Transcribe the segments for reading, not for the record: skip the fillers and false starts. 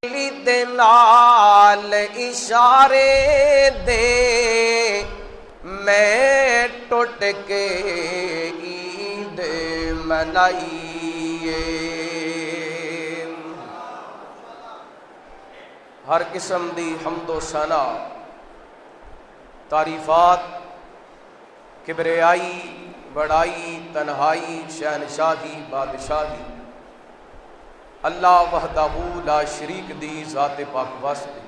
دے نال اشارے دے میں ٹوٹ کے عید منائیے۔ ہر قسم دی حمد و ثنا، تعریفات، کبریائی، بڑائی، تنہائی، شہنشاہی، بادشاہی اللہ وحدہ لا شریک دی ذات پاک واسطے۔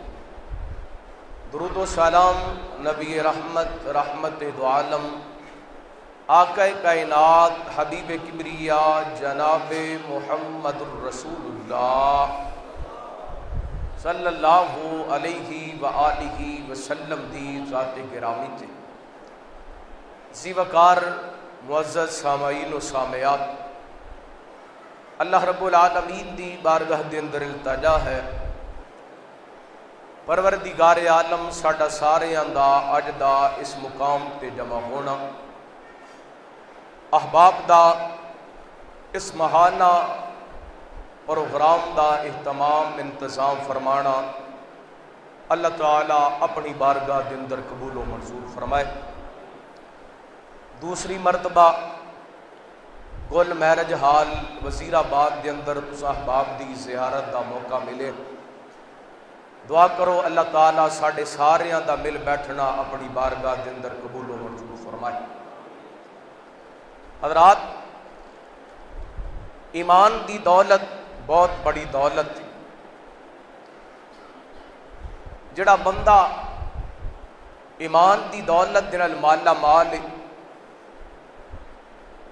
درود و سلام نبی رحمت، رحمت دو عالم، آقا کائنات، حبیب کبریا جناب محمد الرسول اللہ صلی اللہ علیہ وآلہ وسلم دی ذات گرامی تے۔ ذی وقار معزز سامعین و سامعات، اللہ رب العالمین دی بارگاہ دے اندر التجا ہے، پروردگار عالم ساڈا ساریاں دا اج دا اس مقام تے جمع ہونا، احباب دا اس ماہانہ پروگرام دا اہتمام انتظام فرمانا، اللہ تعالیٰ اپنی بارگاہ دے اندر قبول و منظور فرمائے۔ دوسری مرتبہ گل میرج ہال وزیر آباد دے اندر احباب دی زیارت دا موقع ملے، دعا کرو اللہ تعالیٰ ساڈے ساریاں دا مل بیٹھنا اپنی بارگاہ دے اندر قبول و منظور فرمائے۔ حضرات، ایمان دی دولت بہت بڑی دولت ہے۔ جڑا بندہ ایمان دی دولت دے نال مالا مال ہے،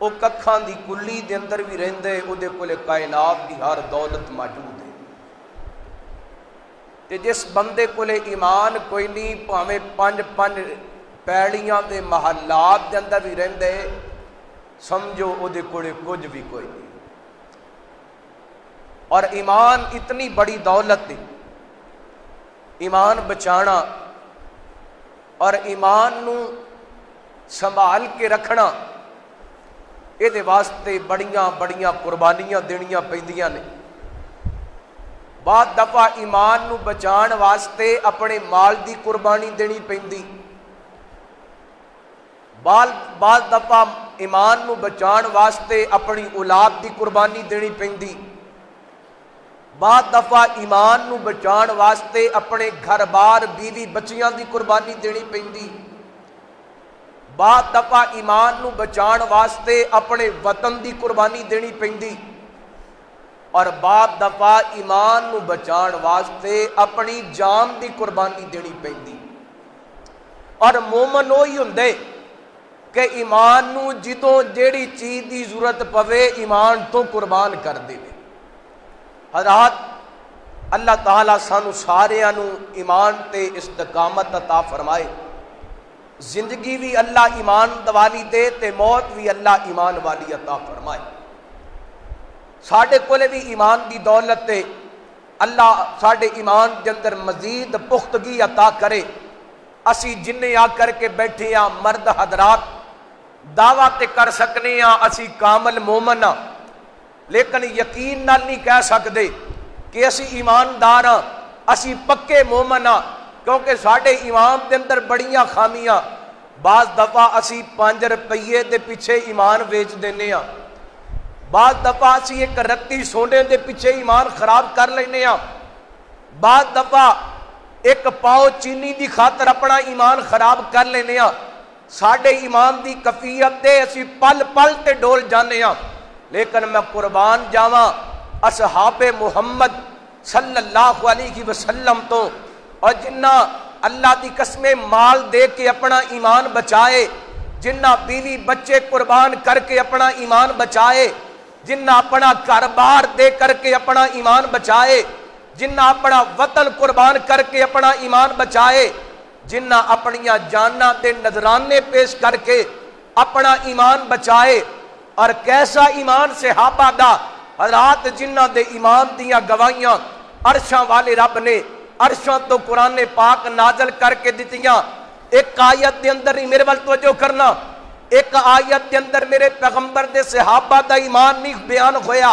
وہ ککھاں دی کلی دے اندر بھی رہندے، او دے کولے کائنات دی ہر دولت موجود ہے۔ تے جس بندے کولے ایمان کوئی نہیں، پاویں پنج پیڑیاں دے محلات دے اندر بھی رہندے، سمجھو او دے کولے کچھ بھی کوئی نہیں۔ اور ایمان اتنی بڑی دولت ہے، ایمان بچانا اور ایمان نو سنبھال کے رکھنا، یہ دے واسطے بڑیاں بڑیاں قربانیاں دینیاں پیندیاں نے۔ بعض دفعہ ایمان نو بچان واسطے اپنے مال دی قربانی دینی پیندی، بعض دفعہ ایمان نو بچان واسطے اپنی اولاد دی قربانی دینی پیندی، بعض دفعہ ایمان نو بچان واسطے اپنے گھر بار بیوی بچیاں دی قربانی دینی پیندی، بعض دفعہ ایمان نو بچان واسطے اپنے وطن دی قربانی دینی پیندی، اور بعض دفعہ ایمان نو بچان واسطے اپنی جان دی قربانی دینی پیندی۔ اور مومن وہی ہوندے کہ ایمان نو جدوں جیڑی چیز دی ضرورت پوے ایمان تو قربان کر دے۔ حضرات، اللہ تعالیٰ سانو ساریاں نو ایمان تے استقامت عطا فرمائے، زندگی بھی اللہ ایمان والی دے تے موت بھی اللہ ایمان والی عطا فرمائے۔ ساڈے کولے بھی ایمان دی دولت تے اللہ ساڈے ایمان دے اندر مزید پختگی عطا کرے۔ اسی جنہیں آ کر کے بیٹھے ہاں مرد حضرات دعویٰ تے کر سکنے ہاں اسی کامل مومن ہاں، لیکن یقین نال نہیں کہہ سکتے کہ اسی ایماندار ہاں، اسی پکے مومن ہاں، کیونکہ ساڈے ایمان دے اندر بڑیاں خامیاں۔ بعض دفعہ اسی 5 روپیے دے پیچھے ایمان ویچ دینے ہاں، بعض دفعہ اسی ایک رتی سونے دے پیچھے ایمان خراب کر لینے ہاں، بعض دفعہ ایک پاؤ چینی دی خاطر اپنا ایمان خراب کر لینے ہاں۔ ساڈے ایمان دی کفیت دے اسی پل پل تے ڈول جانے ہاں، لیکن میں قربان جاواں اصحاب محمد صلی اللہ علیہ وسلم تو، اور جنہ اللہ دی قسم مال دے کے اپنا ایمان بچائے، جنہ بیوی بچے قربان کر کے اپنا ایمان بچائے، جنہ اپنا گھر بار دے کر کے اپنا ایمان بچائے، جنہ اپنا وطن قربان کر کے اپنا ایمان بچائے، جنہ اپنیاں جاناں تے نذرانے پیش کر کے اپنا ایمان بچائے، اور کیسا ایمان صحابہ دا، حضرات جنہ دے ایمان دیاں گواہیاں عرشاں والے رب نے عرشاں تو قرآن پاک نازل کر کے دتیاں۔ ایک آیت دے اندر ہی میرے وال توجہ کرنا، ایک آیت دے اندر میرے پیغمبر دے صحابہ دا ایمان نہیں بیان ہویا،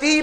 30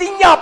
30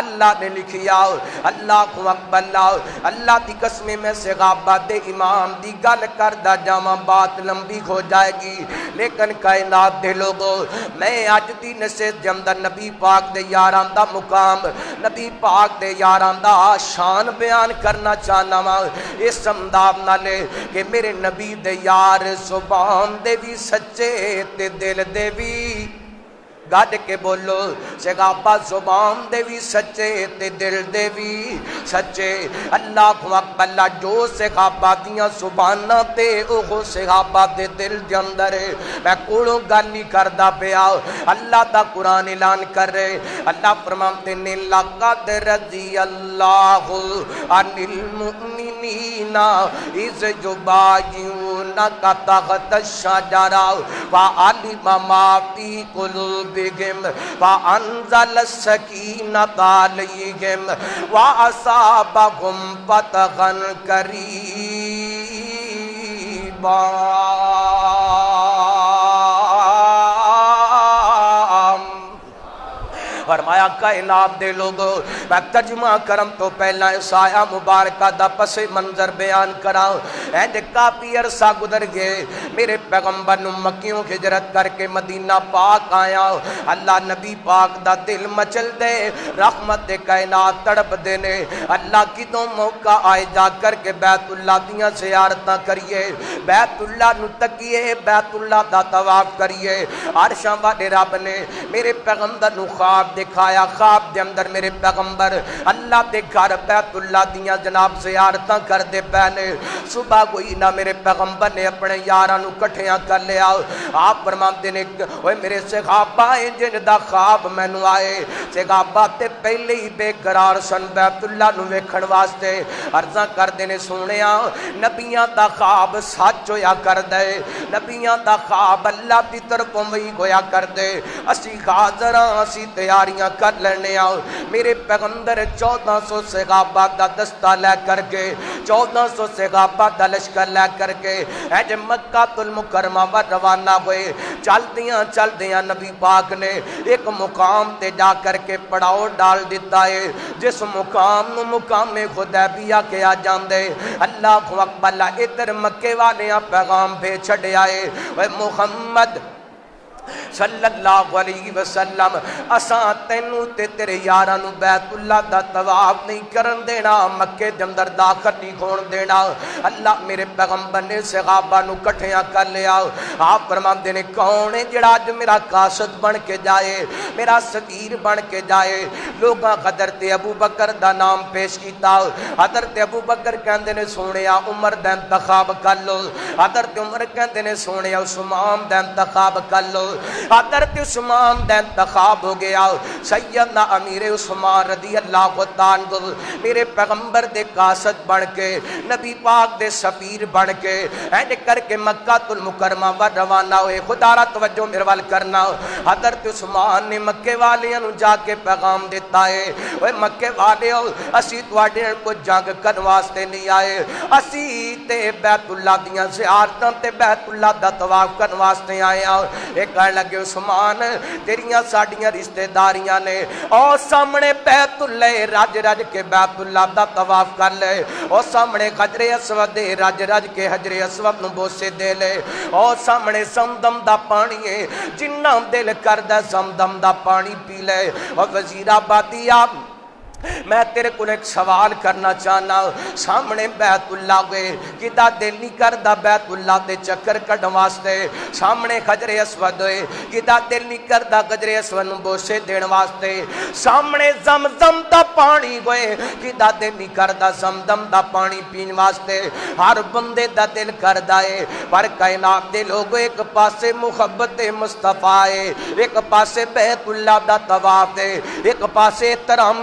اللہ نے لکھیا اللہ اکبر اللہ دی قسم میں صحابہ دے امام دی گل کردا جاواں بات لمبی ہو جائے گی، لیکن کائنات دے لوگوں میں اج دی نصیحت دے اندر نبی پاک دے یاراں دا مقام، نبی پاک دے یاراں دا شان بیان کرنا چاہنا وا اس انداز نال کہ میرے نبی دے یار زبان دے بھی سچے تے دل دے بھی گڈ کے بولو صحابہ زبان دے بھی سچے تے دل دے بھی سچے۔ اللہ اکبر جو صحابہ دیاں زباناں تے اوہ صحابہ دے دل دے اندر میں کوڑوں گل نہیں کردا پیا، اللہ دا قرآن اعلان کر رہے، اللہ فرماتے نے لقد رضی اللہ عن المؤمنین اذ یبایعونک تحت الشجرہ وعلم ما فی قلوبہم وَأَنزَلَ السَّكِينَةَ عَلَيْهِمْ وَأَصَابَهُمْ فَتْحًا قَرِيبًا۔ فرمایا کائنات دے لوگوں میں ترجمہ کرم تو پہلا اس آیا مبارکہ دا پس منظر بیان کراؤں، اینڈ کافی عرصہ گزر گئے، میرے پیغمبر نو مکیوں کی ہجرت کر کے مدینہ پاک آیا، اللہ نبی پاک دا دل مچل دے، رحمت دے کائنات تڑپ دینے، اللہ کی دو موقع آئے جا کر کے بیت اللہ دیاں زیارتاں کریے، بیت اللہ نو تکیے، بیت اللہ دا طواف کریے۔ عرشاں والے رب نے میرے پیغمبر نو خواب دکھایا، خواب دے اندر میرے پیغمبر اللہ دے گھر بیت اللہ دیاں جناب زیارتاں کر دے پہنے، صبح کوئی نہ میرے پیغمبر نے اپنے یاراں نو کٹھیاں کر لیا، آپ فرماتے نے اوے میرے صحابہ جن دا خواب مینوں آئے، صحابہ تے پہلے ہی بے قرار سن بیت اللہ نو ویکھن واسطے، عرضاں کر دینے سونیا نبیاں دا خواب سچ ہویا کر دے، نبیاں دا خواب اللہ دی طرف وہی ہویا کر دے، اسی حاضراں اسی تیاریاں کر لینے آؤ۔ میرے پیغمبر 1400 صحابہ دا دستہ لے کر کے 1400 صحابہ دا لشکر لے کر کے اج مکہ المکرمہ پر روانہ ہوئے، چل دیاں نبی پاک نے ایک مقام تے جا کر کے پڑاؤ ڈال دیتا ہے، جس مقام نو مقام حدیبیہ کیا جاندے۔ اللہ اکبر، ادھر مکے والے پیغام بھیج چھڑے آئے، اے محمد صلی اللہ علیہ وسلم اساں تینوں تے تیرے یاراں نو بیت اللہ دا طواف نہیں کرن دینا، مکے دے اندر داخل نہیں ہون دینا۔ اللہ میرے پیغمبر نے صحابہ نو کٹھیاں کر لیا، آپ فرماندے نے کون ہے جڑا اج میرا قاصد بن کے جائے، میرا سفیر بن کے جائے؟ لوگاں حضرت ابو بکر دا نام پیش کیتا، حضرت ابو بکر کہندے نے سونیا عمر دا انتخاب کر لو، حضرت عمر کہندے نے سونیا عثمان دا انتخاب کر لو، حضرت عثمان دا انتخاب ہو گیا، سیدنا امیر عثمان رضی اللہ عنہ میرے پیغمبر دے قاصد بن کے، نبی پاک دے سفیر بن کے اینڈ کر کے مکہ المکرمہ ور روانہ ہوئے۔ خدا را توجہ میرے وال کرنا، حضرت عثمان نے مکے والیاں نو جا کے پیغام دیتا ہے، اوے مکے والیو اسی تواڈے کو جنگ کرن واسطے نہیں آئے، اسی تے بیت اللہ دیاں زیارتاں تے بیت اللہ دا طواف کرن واسطے آئے ہاں۔ ایک کہنے لگے عثمان تیریاں ساڈیاں رشتہ داریاں نے، اور سامنے بیت اللہ رج رج کے بیت اللہ دا طواف کر لے، اور سامنے حجر اسود دے رج رج کے حجر اسود نو بوسے دے لے، اور سامنے زمزم دا پانی ہے جنہ دل کردہ زمزم دا پانی پی لے۔ اور وزیر آبادی آپ میں تیرے کو ایک سوال کرنا چاہنا، سامنے بیت اللہ گئے کدا دل نہیں کردہ بیت اللہ دے چکر کڈن واسطے، سامنے حجر اسود ہوئے کدا دل نہیں کردہ حجر اسود نو بوسے دین واسطے، سامنے زمزم دا پانی گئے کدا دل نہیں کردہ زمزم دا پانی پین واسطے۔ ہر بندے دا دل کردہ ہے، پر کائنات دے لوگوں ایک پاسے محبت مصطفیٰ ہے، ایک پاسے بیت اللہ دا طواف ہے، ایک پاسے احترام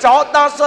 1400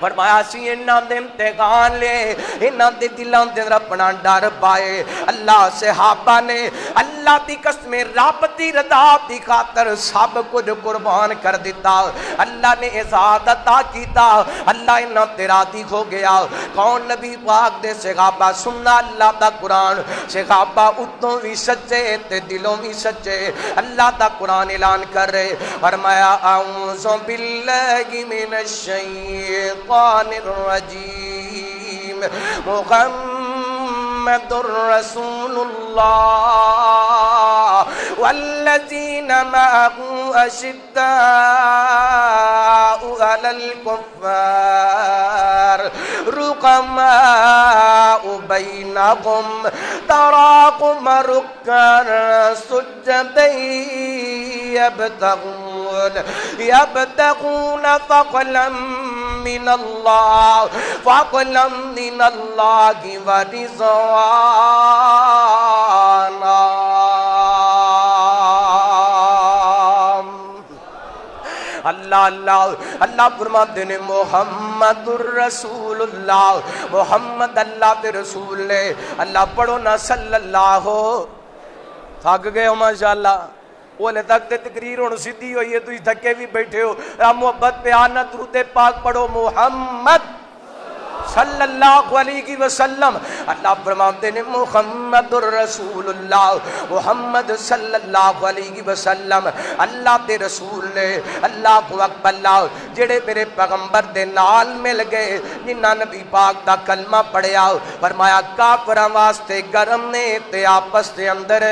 فرمایا سی انہاں دے امتحان لے انہاں دے دلاں دے اندر اپنا ڈر پائے اللہ صحابہ نے اللہ دی قسم رب دی رضا دی خاطر سب کچھ قربان کر دیتا اللہ نے اعزاز عطا کیتا اللہ انہاں تے راضی ہو گیا کون نبی پاک دے صحابہ سننا اللہ دا قرآن صحابہ اتوں بھی سچے تے دلوں بھی سچے اللہ دا قرآن اعلان کر رہے فرمایا اعوذ باللہ من الشیطان الرجیم محمد رسول اللہ والذین معه اشداء علی الکفار رحماء بینہم تراہم رکعا سجدا یبتغون فضلا من اللہ ورضوانا اللہ اللہ اللہ فرماتے ہیں محمد الرسول اللہ محمد اللہ کے رسول نے اللہ پڑھو نا صلی اللہ ہو تھک گئے ہو ماشاءاللہ وہ لے تک تقریر ہونے سیدھی ہوئی ہے تو اس تھکے بھی بیٹھے ہو محبت پہ آنا درود پاک پڑھو محمد صلی اللہ علیہ وسلم اللہ فرماتے ہیں محمد الرسول اللہ محمد صلی اللہ علیہ وسلم اللہ دے رسول نے اللہ اکبر اللہ جڑے میرے پیغمبر دے نال مل گئے جنہاں نبی پاک دا کلمہ پڑھیا فرمایا کافراں واسطے گرم نے تے آپس دے اندر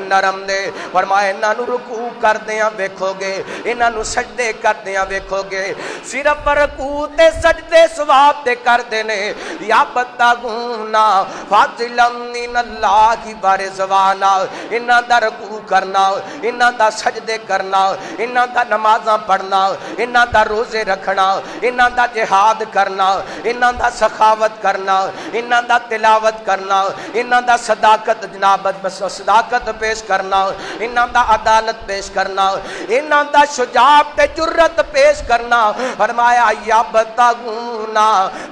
نرم نے فرمایا انہاں نو رکوع کردیاں ویکھو گے انہاں نو سجدے کردیاں ویکھو گے صرف رکوع تے سجدے ثواب تے کر دینے یا بتگونا فضلا من اللہ کی ورضوانا انہاں دا رکوع کرنا انہاں دا سجدے کرنا انہاں دا نمازاں پڑھنا انہاں دا روزے رکھنا انہاں دا جہاد کرنا انہاں دا سخاوت کرنا انہاں دا تلاوت کرنا انہاں دا صداقت جنابت صداقت پیش کرنا انہاں دا عدالت پیش کرنا انہاں دا شجاعت تے جرت پیش کرنا فرمایا یا بتگونا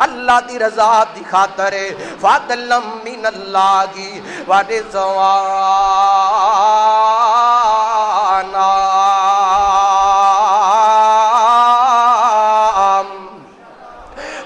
اللہ دی رضا دی خاطر فضلا من اللہ کی ورضوانا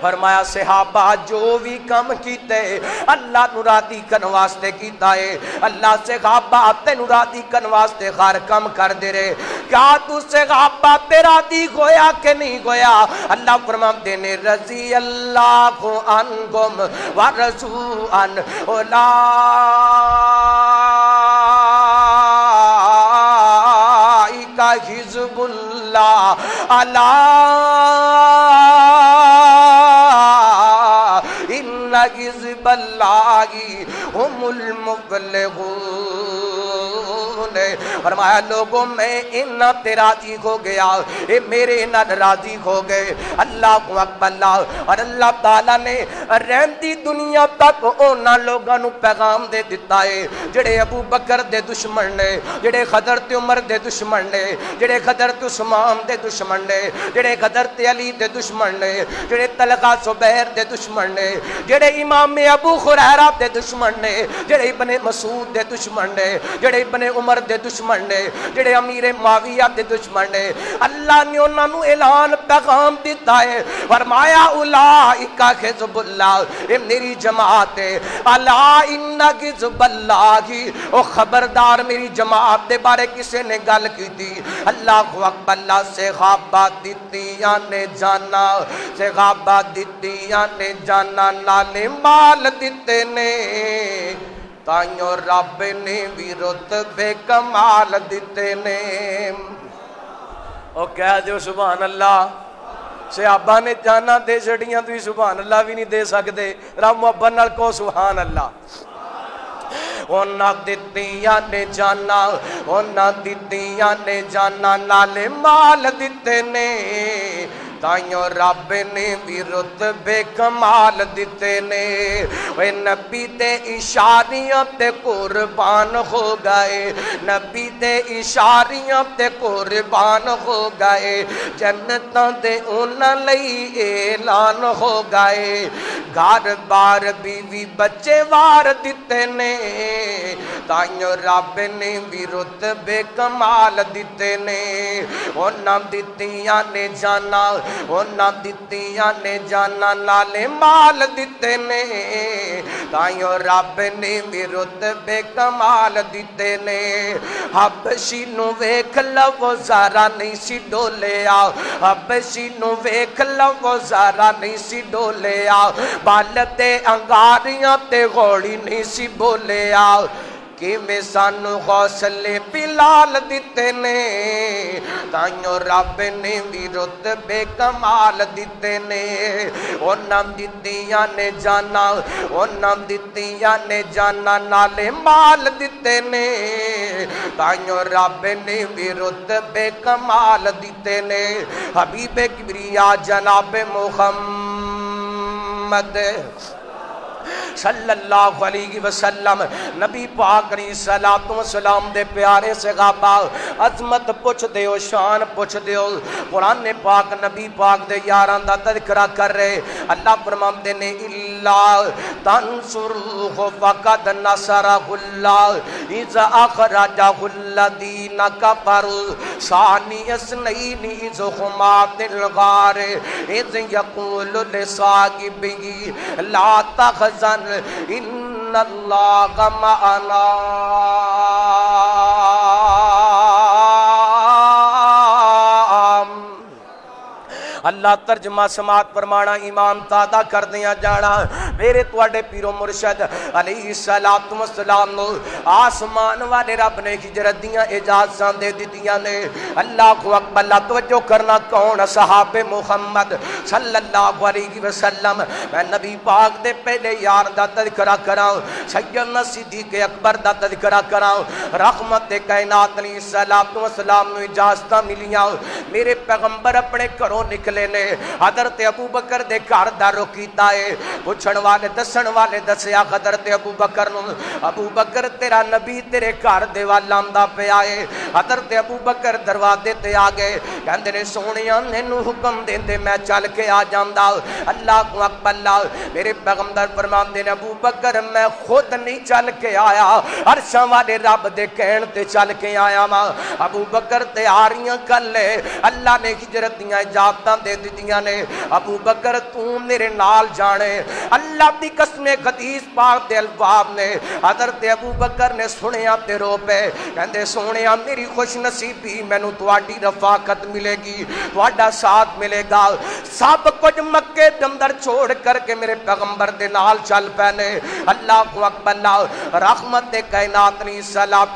فرمایا صحابہ جو بھی کم کیتے اللہ نو راضی کرن واسطے کیتا ہے اللہ صحابہ تینو راضی کرن واسطے ہر کم کر دے رہے کیا تو صحابہ تے راضی ہویا کہ نہیں ہویا اللہ فرماتے نے رضی اللہ عنہم ورضوا عنہ اولئک حزب اللہ ان حزب اللہ هم المفلحون فرمایا لوگوں میں انہاں تے راضی ہو گیا اے میرے انہاں راضی ہو گئے اللہ اکبر اللہ اور اللہ تعالیٰ نے رہندی دنیا تک انہاں لوگاں نو پیغام دے دیتا ہے جڑے ابو بکر دے دشمن نے جڑے حضرت عمر دے دشمن نے جڑے حضرت عثمان دے دشمن نے جڑے حضرت علی دے دشمن نے جڑے طلحہ زبیر دے دشمن نے جڑے امام ابو ہریرہ دے دشمن نے جڑے ابن مسعود دے دشمن نے جڑے ابن عمر دے دشمن نے جڑے امیر معاویہ دے دشمن نے اللہ نے انہاں نو اعلان پیغام دیتا ہے فرمایا اولئک حزب اللہ اے میری جماعت ہے الا ان حزب اللہ او خبردار میری جماعت دے بارے کسے نے گل کیتی اللہ اکبر اللہ صحابہ دتیاں نے جانا صحابہ دتیاں نے جانا نالے مال دتے نے تائیوں رب نے بھی رتبے کمال دیتے نے او کہہ دیو سبحان اللہ صحابہ نے جانا دے چھڑیاں تو سبحان اللہ بھی نہیں دے سکتے رب محبت نال کو سبحان اللہ انہاں دتیاں نے جانا انہاں دتیاں نے جانا نالے مال دیتے نے تائیوں رب نے بھی رتبے کمال دیتے نے وہ نبی دے اشاریاں تے قربان ہو گئے نبی دے اشاریاں تے قربان ہو گئے جنتاں دے انہاں لئی اعلان ہو گئے گھر بار بیوی بچے وار دیتے نے تائیوں رب نے بھی رتبے کمال دیتے نے انہاں دتیاں نے جانا انہاں دتیاں نے جانا نالے مال دیتے نے تائیوں رب نے بھی رتبے کمال دیتے نے حبشی نو ویکھ لو ذرا نہیں سی ڈولیا حبشی نو ویکھ لو ذرا نہیں سی ڈولیا بال تے انگاریاں تے غوڑی نہیں سی بولیا کہ میں سانو حوصلے بلال دیتے نے تائیوں رب نے بھی رتبے کمال دیتے نے انہاں دتیاں نے جانا انہاں دتیاں نے جانا نالے مال دیتے نے تائیوں رب نے بھی رتبے کمال دیتے نے حبیب کبریا جناب محمد صلی اللہ علیہ وسلم نبی پاک علیہ السلام دے پیارے سے غابا عظمت پوچھ دیو شان پوچھ دیو قرآن پاک نبی پاک دے یاران دا تذکرہ کر رہے اللہ فرماندے نے اللہ تنصروہ فقد نصرہ اللہ اذا اخرجہ الذین کفروا ثانی اثنین اذ ہما فی الغار اذ یقول لصاحبہ لا تحزن ان اللہ معنا اللہ ترجمہ سماعت فرمانا ایمان تادا کر دیا جانا میرے توڑے پیرو مرشد علیہ السلام نو آسمان والے رب نے ہجرت دیاں اجازتاں دے دیتیاں نے اللہ کو اکبر اللہ توجہ کرنا کون صحاب محمد صلی اللہ علیہ وسلم میں نبی پاک دے پہلے یار دا تذکرہ کراؤں سیدنا صدیق اکبر دا تذکرہ کراؤں رحمت کائنات علیہ السلام نو اجازتاں ملیاں میرے پیغمبر اپنے کروں نکلے نے حضرت ابو بکر دے گھر دا روکیتا ہے پوچھن والے دسن والے دسیا حضرت ابو بکر نو ابو بکر تیرا نبی تیرے گھر دے وال آمدا پیا ہے حضرت ابو بکر دروازے تے آ گئے کہندے نے سونیا مینوں حکم دیندے میں چل کے آ جاندا اللہ کو اکبر اللہ میرے پیغمبر فرماندے نے ابو بکر میں خود نہیں چل کے آیا عرشاں والے رب دے کہن تے چل کے آیا وا ابو بکر تیاریاں کر لے اللہ نے ہجرت دیاں اجازتاں دے دیتیاں نے ابو بکر تو میرے نال جانے اللہ دی قسم حدیث پاک دے الفاظ نے حضرت ابو بکر نے سنیا تے رو پے کہندے سونیا میری خوش نصیبی مینوں تواڈی رفاقت ملے گی تواڈا ساتھ ملے گا سب کچھ مکے دے اندر چھوڑ کر کے میرے پیغمبر دے نال چل پے نے اللہ کو اکبر اللہ رحمت کائنات علیہ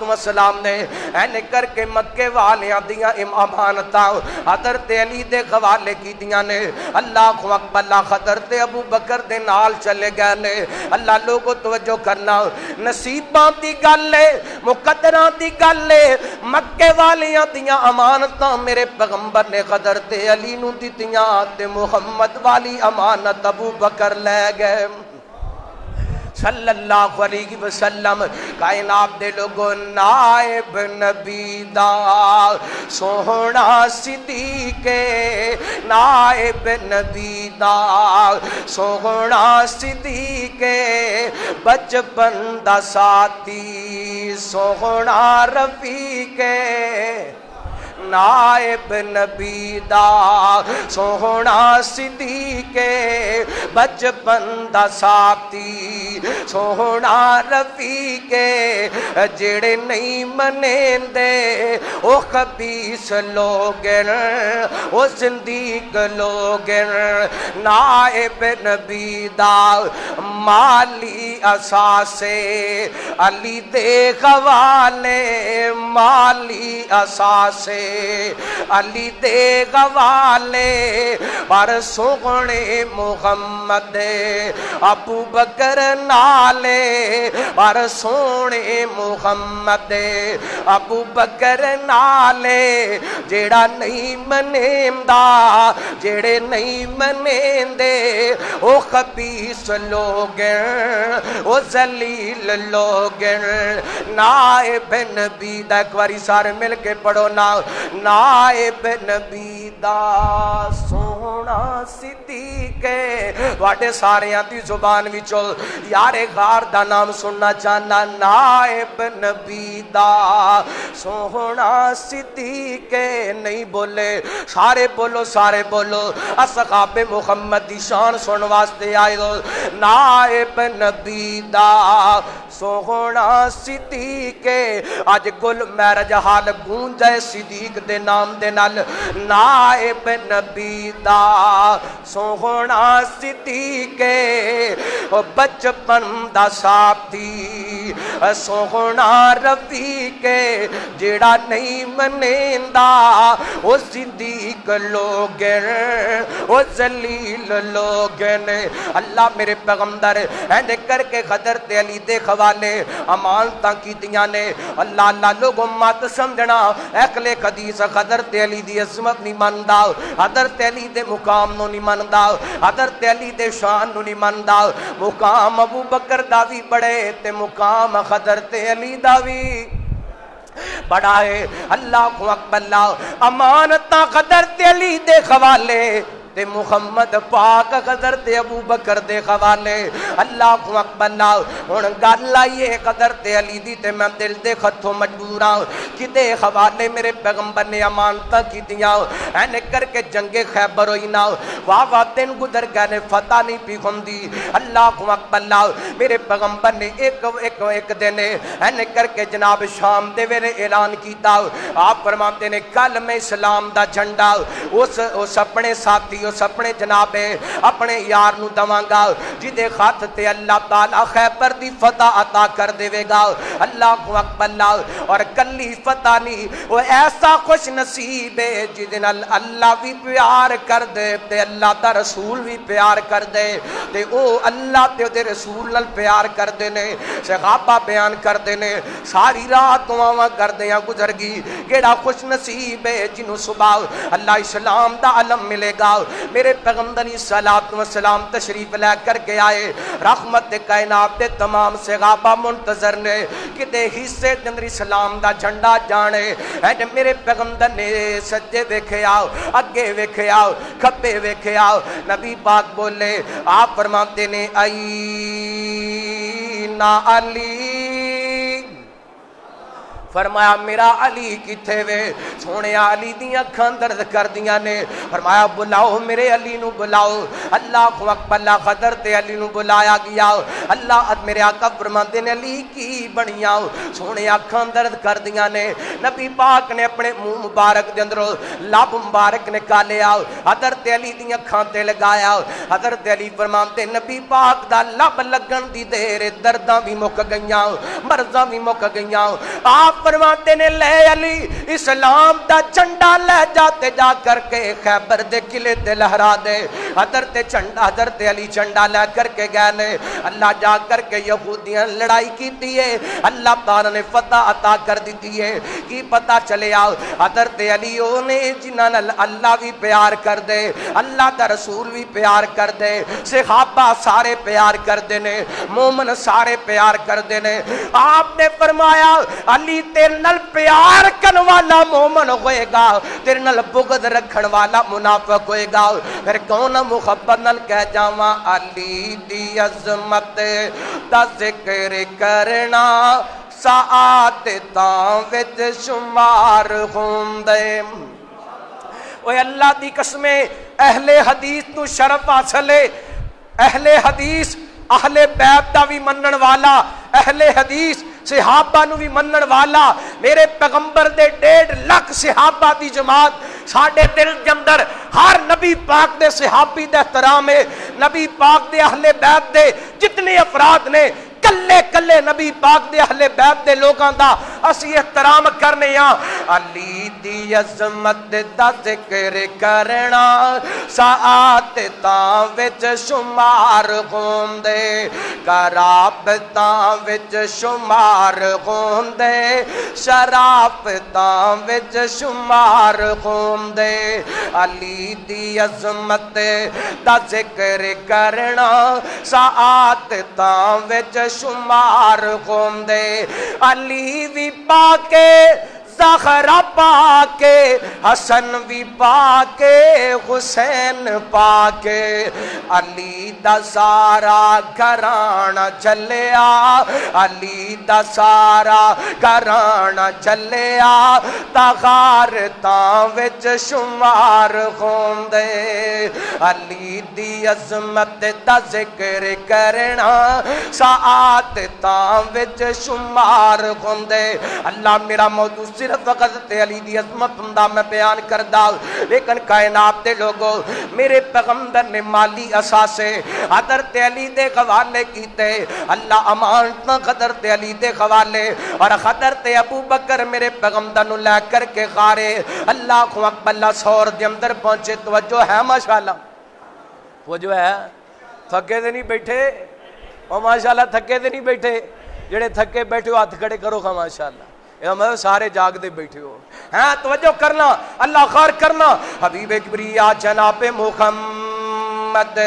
السلام نے اینے کر کے مکے والیاں دیاں امانتاں حضرت علی دے حوالے کی دیاں نے اللہ کو اکبر اللہ حضرت ابو بکر دے نال چلے گئے نے اللہ لوگوں توجہ کرنا نصیباں دی گل ہے مقدراں دی گل ہے مکے والیاں دیاں امانتاں میرے پیغمبر نے حضرت علی نو دتیاں تے محمد والی امانت ابو بکر لے گئے صلی اللہ علیہ وسلم کائنات دے لوگوں نائب نبی دا سوہنا صدیق نائب نبی دا سوہنا صدیق بچپن دا ساتھی سوہنا رفیق نائب نبی دا سوہنا صدیق بچپن دا ساتھی سوہنا رفیق جڑے نہیں منین دے او خبیث لوگن او زندیق لوگن نائب نبی دا مالی اساسے علی دے حوالے مالی اساسے علی دے حوالے پر سونے محمد ابو بکر نالے پر سونے محمد ابو بکر نالے جیڑا نہیں منیندا جیڑے نہیں منیندے او خبیث لوگ او ذلیل لوگ نائب نبی دا ایک باری سارے مل کے پڑھو نائب نبی دا سونا صدیق واڑے سارے دی زبان وچوں یار غار دا نام سننا چاہنا نائب نبی دا سونا صدیق نہیں بولے سارے بولو اصحاب محمد دی شان سن واسطے آئے دو نائب نبی دا سونا صدیق آج گل میرج حال گونجے صدیق دے نام دے نال نائب نبی دا سونا صدیق بچپن دا ساتھی سونا رفیق جیڑا نہیں منیندا او صدیق لوگ او ذلیل لوگ اللہ میرے پیغمبر اینڈ کر کے حضرت علی دے حوالے امانتاں کیتیاں نے اللہ لوگوں مت سمجھنا اہل حدیث حضرت علی دی عظمت نہیں مندا حضرت علی دے مقام نو نہیں مندا حضرت علی دے شان نو نہیں مندا مقام ابو بکر دا وی بڑے تے مقام حضرت علی دا وی بڑا ہے اللہ اکبر اللہ امانتاں حضرت علی دے حوالے تے محمد پاک حضرت ابو بکر دے حوالے اللہ اکبر اللہ ہن گل آئی ہے حضرت علی دی تے میں دل دے خطوں مجبور ہاں کدے حوالے میرے پیغمبر نے امانتاں کیتیاں این کر کے جنگ خیبر ہوئی نا واہ دن گزر گئے نے فتح نہیں پی ہوندی اللہ اکبر اللہ میرے پیغمبر نے ایک دن این کر کے جناب شام دے ویلے اعلان کیتا آپ فرماتے نے کل میں اسلام دا جھنڈا اس اپنے ساتھی اس اپنے جناب اپنے یار نو دواں گا جدے خط تے اللہ تعالی خیبر دی فتح عطا کر دے گا اللہ اکبر اللہ اور کلی فتح نہیں وہ ایسا خوش نصیب ہے جدے نال اللہ بھی پیار کر دے تے اللہ دا رسول بھی پیار کر دے تے او اللہ تے دے رسول نال پیار کر دے نے صحابہ بیان کر دے نے ساری رات دعاواں کر دیاں گزر گئی کیڑا خوش نصیب ہے جنوں صبح اللہ اسلام دا علم ملے گا میرے پیغمبر علیہ الصلوۃ والسلام تشریف لے کر کے آئے رحمت کائنات دے تمام صحابہ منتظر نے کتے حصے اندر اسلام دا جھنڈا جانے اے میرے پیغمبر نے سجدے ویکھے آؤ اگے ویکھے آؤ کھبے ویکھے آؤ نبی پاک بولے آپ فرماتے نے اینا علی فرمایا میرا علی کتھے وے سونے علی دیاں اکھاں درد کر دیاں نے فرمایا بلاؤ میرے علی نو بلاؤ اللہ اکبر اللہ حضرت علی نو بلایا گیا اللہ میرے آقا فرماتے نے علی کی بنیاں سونے اکھاں درد کر دیاں نے نبی پاک نے اپنے منہ مبارک دے اندر لب مبارک نکالیا حضرت علی دیاں اکھاں تے لگایا حضرت علی فرماتے نبی پاک دا لب لگن دی دیر درداں بھی مک گئیاں مرضاں بھی مک گئیاں آپ فرماتے نے لے علی اسلام دا جھنڈا لے جاتے جا کر کے خیبر دے قلعے تے لہرا دے حضرت علی جھنڈا لے کر کے گئے نے اللہ جا کر کے یہودیاں لڑائی کیتی ہے اللہ تعالی نے فتح عطا کر دیتی ہے کی پتہ چلے آؤ حضرت علی نے جنہاں نال اللہ بھی پیار کر دے اللہ دا رسول بھی پیار کر دے صحابہ سارے پیار کر دے نے مومن سارے پیار کر دے نے آپ نے فرمایا علی تیرے نال پیار کرن والا مومن ہوئے گا تیرے نال بغض رکھن والا منافق ہوئے گا پھر کون محبت نال کہہ جاواں علی دی عظمت دا ذکر کرنا سعادتاں وچ شمار ہوندے اوے اللہ دی قسم اہل حدیث تو شرف حاصل ہے اہل حدیث اہل بیت دا بھی منن والا اہل حدیث صحابہ نو بھی منن والا میرے پیغمبر دے 1.5 لاکھ صحابہ دی جماعت ساڑھے دل جمدر ہر نبی پاک دے صحابی دے احترام ہے نبی پاک دے اہل بیت دے جتنے افراد نے کلے کلے نبی پاک دے اہل بیت دے لوگاں دا اسی احترام کرنے علی دی عظمت دا ذکر کرنا ساعت تاں وچ شمار ہوندے کرابتاں وچ شمار ہوندے شرافتاں وچ شمار ہوندے علی دی عظمت دا ذکر کرنا ساعت تاں وچ شمار ہوندے علی وی پاکے زہرا پاکے حسن بھی پاکے حسین پاکے علی دا سارا گھرانہ چلیا علی دا سارا گھرانہ چلیا تغارتاں وچ شمار ہوندے علی دی عظمت دا ذکر کرنا ساعتاں وچ شمار ہوندے اللہ میرا موضوع صرف حضرت علی دی عظمت ہوندا میں بیان کردا لیکن کائنات دے لوگو میرے پیغمبر نے مالی اثاثے حضرت علی دے حوالے کیتے اللہ امانتاں حضرت علی دے حوالے اور حضرت ابو بکر میرے پیغمبر نو لے کر کے غارے اللہ اکبر سور دے اندر پہنچے توجہ ہے ماشاءاللہ توجہ ہے تھکے دے نہیں بیٹھے اور ماشاءاللہ تھکے دے نہیں بیٹھے جڑے تھکے بیٹھے ہو ہاتھ کھڑے کرو خواہ ماشاءاللہ مطلب سارے جاگ دے بیٹھے ہو ہاں توجہ کرنا اللہ خیر کرنا حبیب کبریا جناب محمد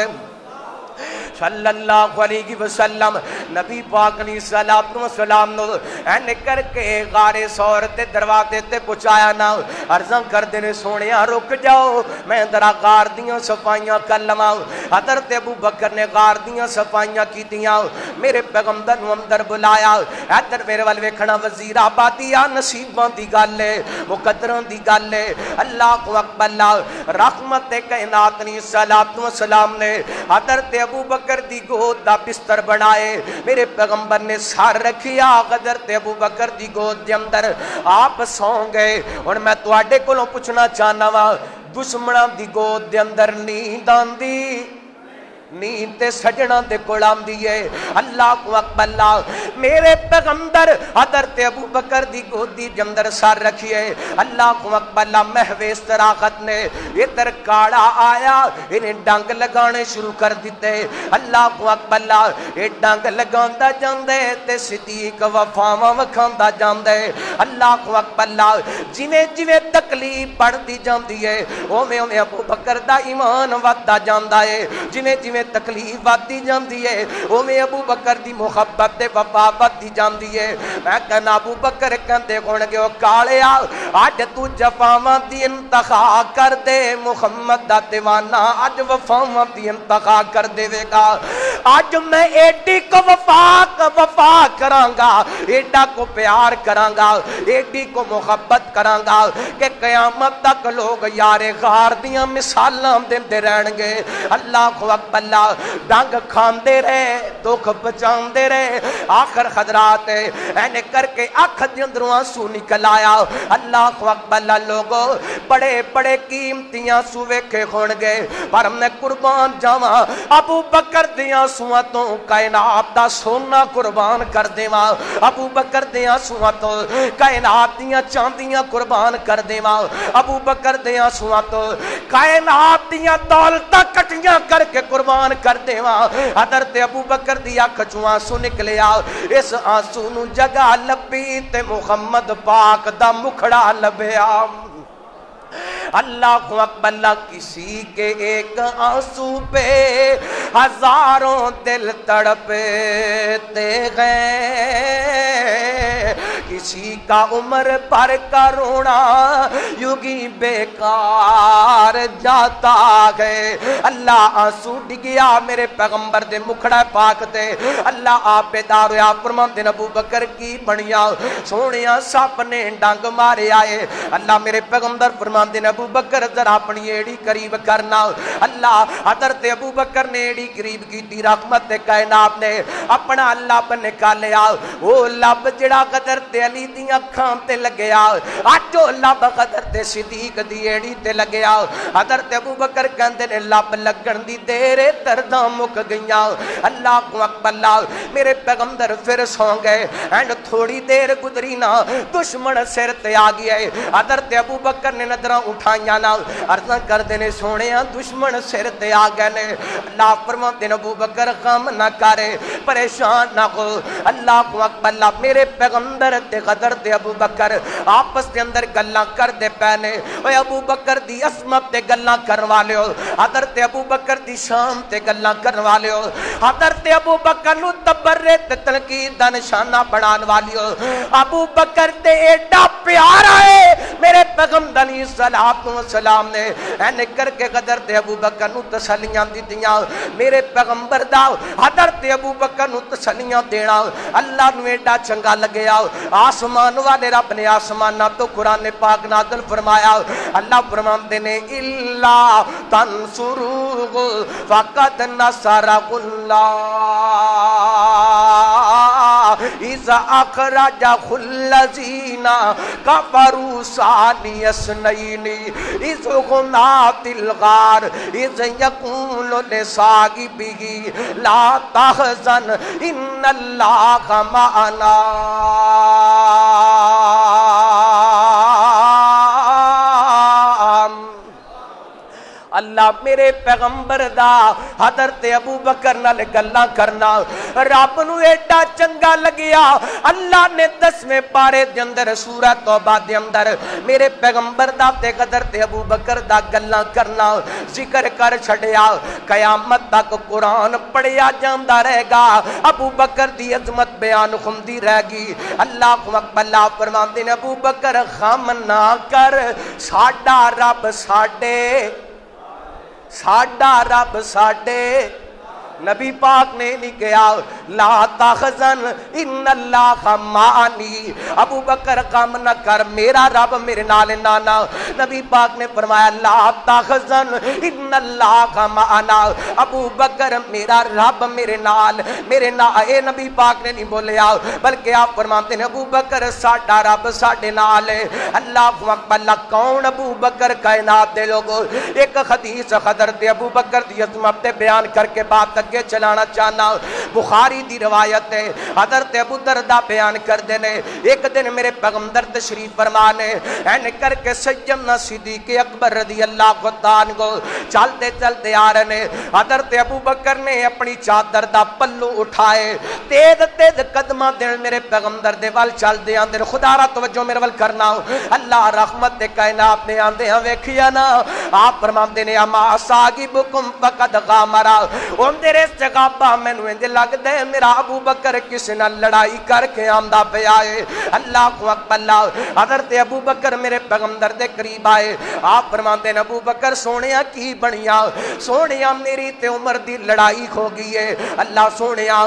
صلی اللہ علیہ وسلم نبی پاک علیہ السلام نو این کر کے غارے سور تے دروازے تے پہنچایا نا عرضاں کر دینے سونیا رک جاؤ میں درا غار دیاں صفائیاں کر لواں حضرت ابو بکر نے غار دیاں صفائیاں کیتیاں میرے پیغمبر نو اندر بلایا ادھر میرے ول ویکھنا وزیر آبادی آ نصیباں دی گل ہے مقدراں دی گل ہے اللہ اکبر رحمت کائنات علیہ السلام نے حضرت ابو بکر دی گود دا بستر بنائے میرے پیغمبر نے سر رکھیا حضرت ابو بکر دی گود دے اندر آپ سو گئے اور میں تواڈے کولوں پوچھنا چاہنا وا دشمناں دی گود دے اندر نیند آندی نیند تے سجنا دے کول آندی ہے اللہ اکبر میرے پیغمبر حضرت ابو بکر دی گودی دے اندر سر رکھیے اللہ اکبر محو استراحت نے ادھر کاڑا آیا انہیں ڈنگ لگانے شروع کر دیتے اللہ اکبر یہ ڈنگ لگاندا جاندے تے صدیق وفاواں وکھاندا جاندے اللہ اکبر جویں جویں تکلیف بڑھدی جاندی ہے اوویں اوویں ابو بکر دا ایمان ودا جاندا ہے جویں جویں تکلیف وادی جاندی ہے اوویں ابو بکر دی محبت تے وفا وادی جاندی ہے میں کہنا ابو بکر کہندے ہون گے او کالیا اج تو جفاواں دی انتہا کر دے محمد دا دیوانہ اج وفاواں دی انتہا کر دے گا اج میں ایڈی کو وفا کراں گا ایڈا کو پیار کراں گا ایڈی کو محبت کراں گا کہ قیامت تک لوگ یار غار دیاں مثالاں دیندے رہن گے اللہ اکبر ڈنگ کھاندے رہے دکھ بچاندے رہے آخر خدرات اینے کر کے اکھ دے اندروں آنسو نکل آیا اللہ اکبر لوگوں بڑے بڑے قیمتی آنسو ویکھے ہون گے پر میں قربان جاواں ابو بکر دے آنسواں تو کائنات دا سونا قربان کر دیواں ابو بکر دے آنسواں تو کائنات دیاں چاندیاں قربان کر دیواں ابو بکر دے آنسواں تو کائنات دیاں دولتاں کٹیاں کر کے قربان کر دیواں حضرت ابو بکر دی اکھ چوں آنسو نکلیا اس آنسو نو جگہ لبی تے محمد پاک دا مکھڑا لبیا اللہ اکبر کسی کے ایک آنسو پہ ہزاروں دل تڑپتے گئے کسی کا عمر پر کا رونا یوگی بیکار جاتا ہے اللہ آنسو ڈگیا میرے پیغمبر دے مکھڑا پاک تے اللہ آپ بیدار ہویا فرماندے ابو بکر کی بنیا سونیا سپ نے ڈنگ مارے آئے اللہ میرے پیغمبر فرماندے ابو بکر ذرا اپنی ایڑی قریب کرنا اللہ حضرت ابو بکر نے ایڑی قریب کی تھی رحمت کائنات نے اپنا اللہ بن نکالیا وہ لب جڑا حضرت علی دیاں اکھاں تے لگیا اج او لب حضرت صدیق دی ایڑی تے لگیا حضرت ابوبکر کہندے نے لب لگن دی دیر درداں مک گئیاں اللہ اکبر میرے پیغمبر پھر سو گئے اینڈ تھوڑی دیر گزری نا دشمن سر تے آ گیا حضرت ابوبکر نے نظراں اٹھائیاں نا عرضاں کردے نے سونےاں دشمن سر تے آ گئے نے اللہ فرماندے نے ابوبکر غم نہ کرے پریشان نہ ہو اللہ اکبر میرے پیغمبر تے حضرت ابوبکر آپس دے اندر گلاں کردے پے نے اوے ابوبکر دی عظمت تے گلاں کرن والے ہو حضرت ابوبکر دی شان تے گلاں کرن والے ہو حضرت ابوبکر نو تبرے تے تنقید دا نشانہ بنان والی ہو ابوبکر تے ایڈا پیارا ہے میرے پیغمبر علیہ الصلوۃ والسلام نے اینے کر کے حضرت ابوبکر نو تسلیاں دتیاں میرے پیغمبر دا حضرت ابوبکر نو تسلیاں دینا اللہ نو ایڈا چنگا لگیا آسمان والے رب نے آسماناں تو قرآن پاک نازل فرمایا اللہ فرماندے نے الا تنصروہ فقد نصرہ اذا اخرجہ الذین کفروا ثانی اثنین اذ ہما فی الغار اذ یقول لصاحبہ لا تحزن ان اللہ معنا اللہ میرے پیغمبر دا حضرت ابوبکر نال گلاں کرنا رب نو ایڈا چنگا لگیا اللہ نے 10ویں پارے دے اندر سورہ توبہ دے اندر میرے پیغمبر دا تے حضرت ابوبکر دا گلاں کرنا ذکر کر چھڑیا قیامت تک قرآن پڑھیا جاندا رہے گا ابوبکر دی عظمت بیان ہوندی رہے گی اللہ اکبر اللہ فرماندے نے ابوبکر غم نہ کر ساڈا رب ساڈا رب ساڈے نبی پاک نے نہیں کہا لا تحزن ان اللہ معانی ابوبکر غم نہ کر میرا رب میرے نال نانا نبی پاک نے فرمایا لا تحزن ان اللہ معنا ابوبکر میرا رب میرے نال اے نبی پاک نے نہیں بولیا بلکہ آپ فرماتے ہیں ابوبکر ساڈا رب ساڈے نال ہے اللہ اکبر کون ابوبکر کائنات دے لوگوں ایک حدیث حضرت ابوبکر دی عظمت بیان کر کے بات کے چلانا چاہنا بخاری دی روایت ہے حضرت ابو دردہ بیان کر دینے ایک دن میرے پیغمبر تشریف فرمانے این کر کے سیدنا صدیق اکبر رضی اللہ عنہ کو چلتے چلتے آ رہے حضرت ابو بکر نے اپنی چادر دا پلو اٹھائے تیز تیز قدمہ دن میرے پیغمبر دے وال چل دے آن دے خدا را توجہ میرے وال کرنا اللہ رحمت دے کائنات نے آن دے ہاں ویکھیا نا آپ فرمان دینے اما ساگبکم فقد غامرا ان دے جگابہ میں نویں دے لگ دے میرا ابو بکر کسی نہ لڑائی کر کے آمدہ پہ آئے اللہ کو اکبر اللہ حضرت ابو بکر میرے پیغمبر دے قریب آئے آپ فرماتے ہیں ابو بکر سونیا کی بنیا سونیا میری تے عمر دی لڑائی ہو گئی ہے اللہ سونیا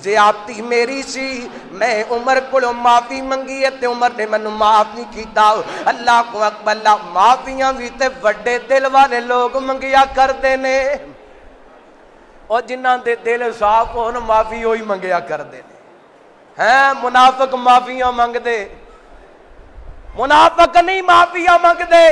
زیادتی میری سی میں عمر کو معافی منگی ہے تے عمر نے منو معاف نہیں کیتا اللہ کو اکبر اللہ معافیاں بھی تے وڈے دل والے لوگ منگیا کر دینے اور جنہ دے دل صاف ہون معافی ہوئی منگیا کر دینے ہیں منافق معافیاں منگ دے منافق نہیں معافیاں منگ دے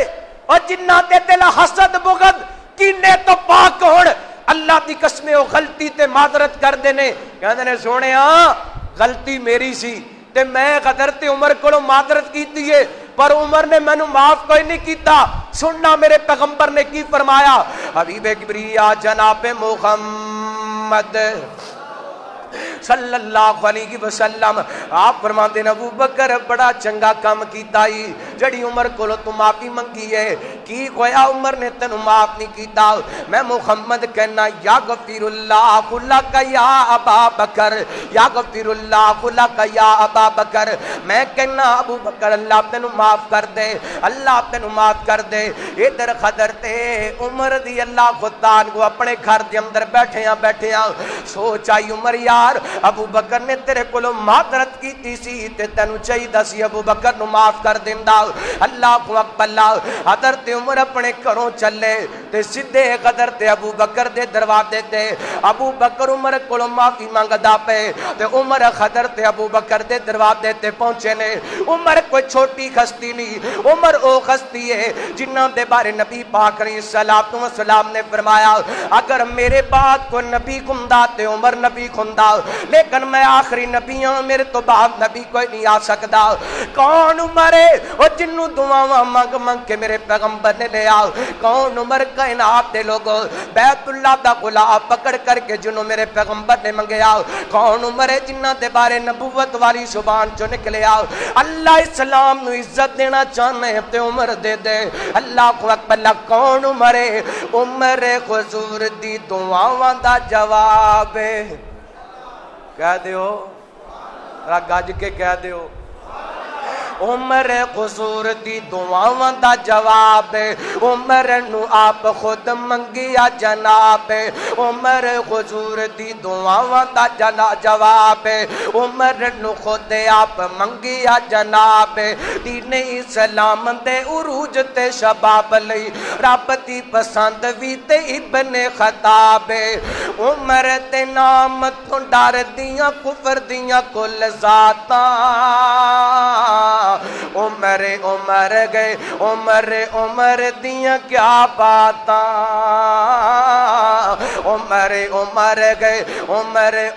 اور جنہ دے دل حسد بغض کینے تو پاک ہون اللہ دی قسمیں او غلطی تے معذرت کر دینے کہندے نے سونے ہاں غلطی میری سی تے میں حضرت عمر کو معذرت کیتی ہے پر عمر نے میں نو معاف کوئی نہیں کیتا سننا میرے پیغمبر نے کی فرمایا حبیب کبریا جناب محمد صلی اللہ علیہ وسلم آپ فرماتے ہیں ابو بکر بڑا چنگا کام کیتا ہی جڑی عمر کو تو معافی منگی ہے کی گویا عمر نے تینو معاف نہیں کیتا میں محمد کہنا یا غفیر اللہ لک یا ابا بکر یا غفیر اللہ لک یا ابا بکر میں کہنا ابو بکر اللہ تینو معاف کر دے اللہ تینو معاف کر دے ادھر حضرت عمر دی اللہ خدان کو اپنے گھر دے اندر بیٹھے ہیں سوچ آئی عمر یار ابو بکر نے تیرے کولوں معذرت کیتی سی تے تینوں چاہیدا سی ابو بکر نو معاف کر دیندا اللہ اکبر حضرت عمر اپنے گھروں چلے تے سیدھے حضرت ابو بکر دے دروازے تے ابو بکر عمر کولوں معافی منگدا پے تے عمر حضرت ابو بکر دے دروازے تے پہنچے نے عمر کوئی چھوٹی ہستی نہیں عمر او ہستی ہے جنہاں دے بارے نبی پاک علیہ الصلوۃ والسلام نے فرمایا اگر میرے بعد کوئی نبی ہوندا تے عمر نبی ہوندا لیکن میں آخری نبی ہاں میرے تو بعد نبی کوئی نہیں آ سکدا کون عمر ہے او جنوں دعاواں منگ منگ کے میرے پیغمبر نے لیا کون عمر کائنات دے لوگوں بیت اللہ دا غلاف پکڑ کر کے جنوں میرے پیغمبر نے منگیا کون عمر ہے جنہاں دے بارے نبوت والی زبان چوں نکلیا اللہ اسلام نو عزت دینا چاہنے تے عمر دے دے اللہ اکبر کون عمر ہے عمر حضور دی دعاواں دا جواب ہے کہہ دیو گج کے کہہ دیو عمر حضور دی دعاواں دا جواب عمر نو آپ خود منگیا جناب عمر حضور دی دعاواں دا جواب عمر نو خود آپ منگیا جناب دین اسلام دے عروج تے شباب لئی رب دی پسند وی تے ابن خطاب عمر تے نام تو ڈر دیاں کفر دیاں کل ذاتاں عمر عمر گئے عمر دیاں کیا باتاں عمر گئے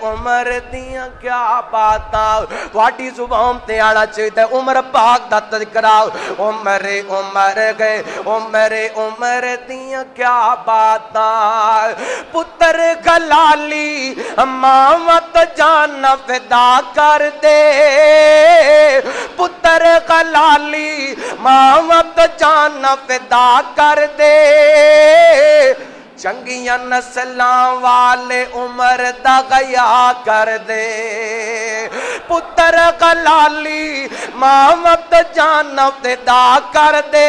عمر دیاں کیا باتاں تواڈی زبان تے آنا چاہیے عمر پاک دا تذکرہ عمر گئے عمر دیاں کیا باتاں پتر گلالی ماں تو جان فدا کر دے پتر غلالی ماں تو جان فدا کر دے چنگیاں نسلاں والے عمر دا غیا کر دے پتر غلالی ماں تو جان فدا کر دے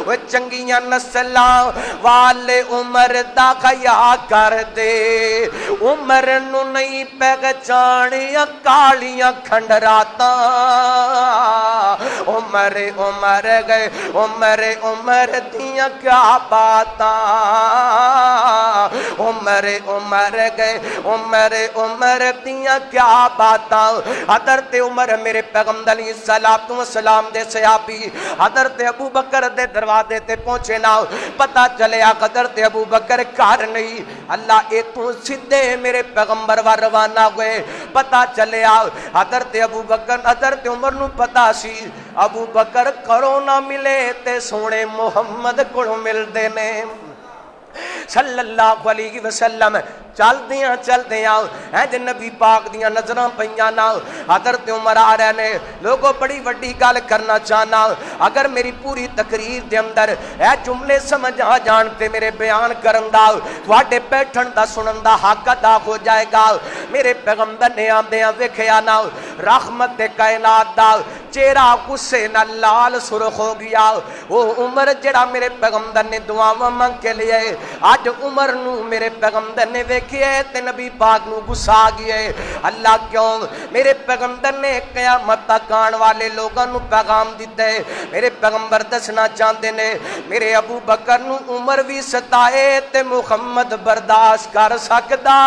وہ چنگیاں نسلاں والے عمر دا غیا کر دے عمر نو نہیں پہچانیاں کالیاں کھنڈراتاں عمر گئے عمر دیاں کیا باتاں عمر گئے عمر دیاں کیا باتاں حضرت عمر میرے پیغمبر علیہ الصلوۃ والسلام دے صحابی حضرت ابو بکر دے دروازے تے پہنچے نا پتہ چلیا حضرت ابو بکر گھر نہیں اللہ اے تو سیدھے میرے پیغمبر وا روانہ ہوئے پتہ چلیا حضرت ابو بکر حضرت عمر نو پتہ سی ابو بکر کرو نہ ملے تے سونے محمد کو مل دے نے صلی اللہ علیہ وسلم چل دیاں جے نبی پاک دیاں نظراں پیاں نا حضرت عمر آ رہے نے لوگوں بڑی وڈی گل کرنا چاہنا اگر میری پوری تقریر دے اندر اے جملے سمجھ آ جان تے میرے بیان کرن دا تواڈے بیٹھن دا سنن دا حق ادا ہو جائے گا میرے پیغمبر نے آندیاں ویکھیا نا رحمت کائنات دا چہرہ غصے نال لال سرخ ہو گیا وہ عمر جڑا میرے پیغمبر نے دعاواں منگ کے لیے آج عمر نو میرے پیغمبر نے ویکھیا تے نبی پاک نو غصہ آ گیا اللہ کیوں میرے پیغمبر نے قیامت تک آن والے لوگاں نو پیغام دیتا ہے میرے پیغمبر دسنا چاہتے نے میرے ابو بکر نو عمر بھی ستائے تے محمد برداشت کر سکدا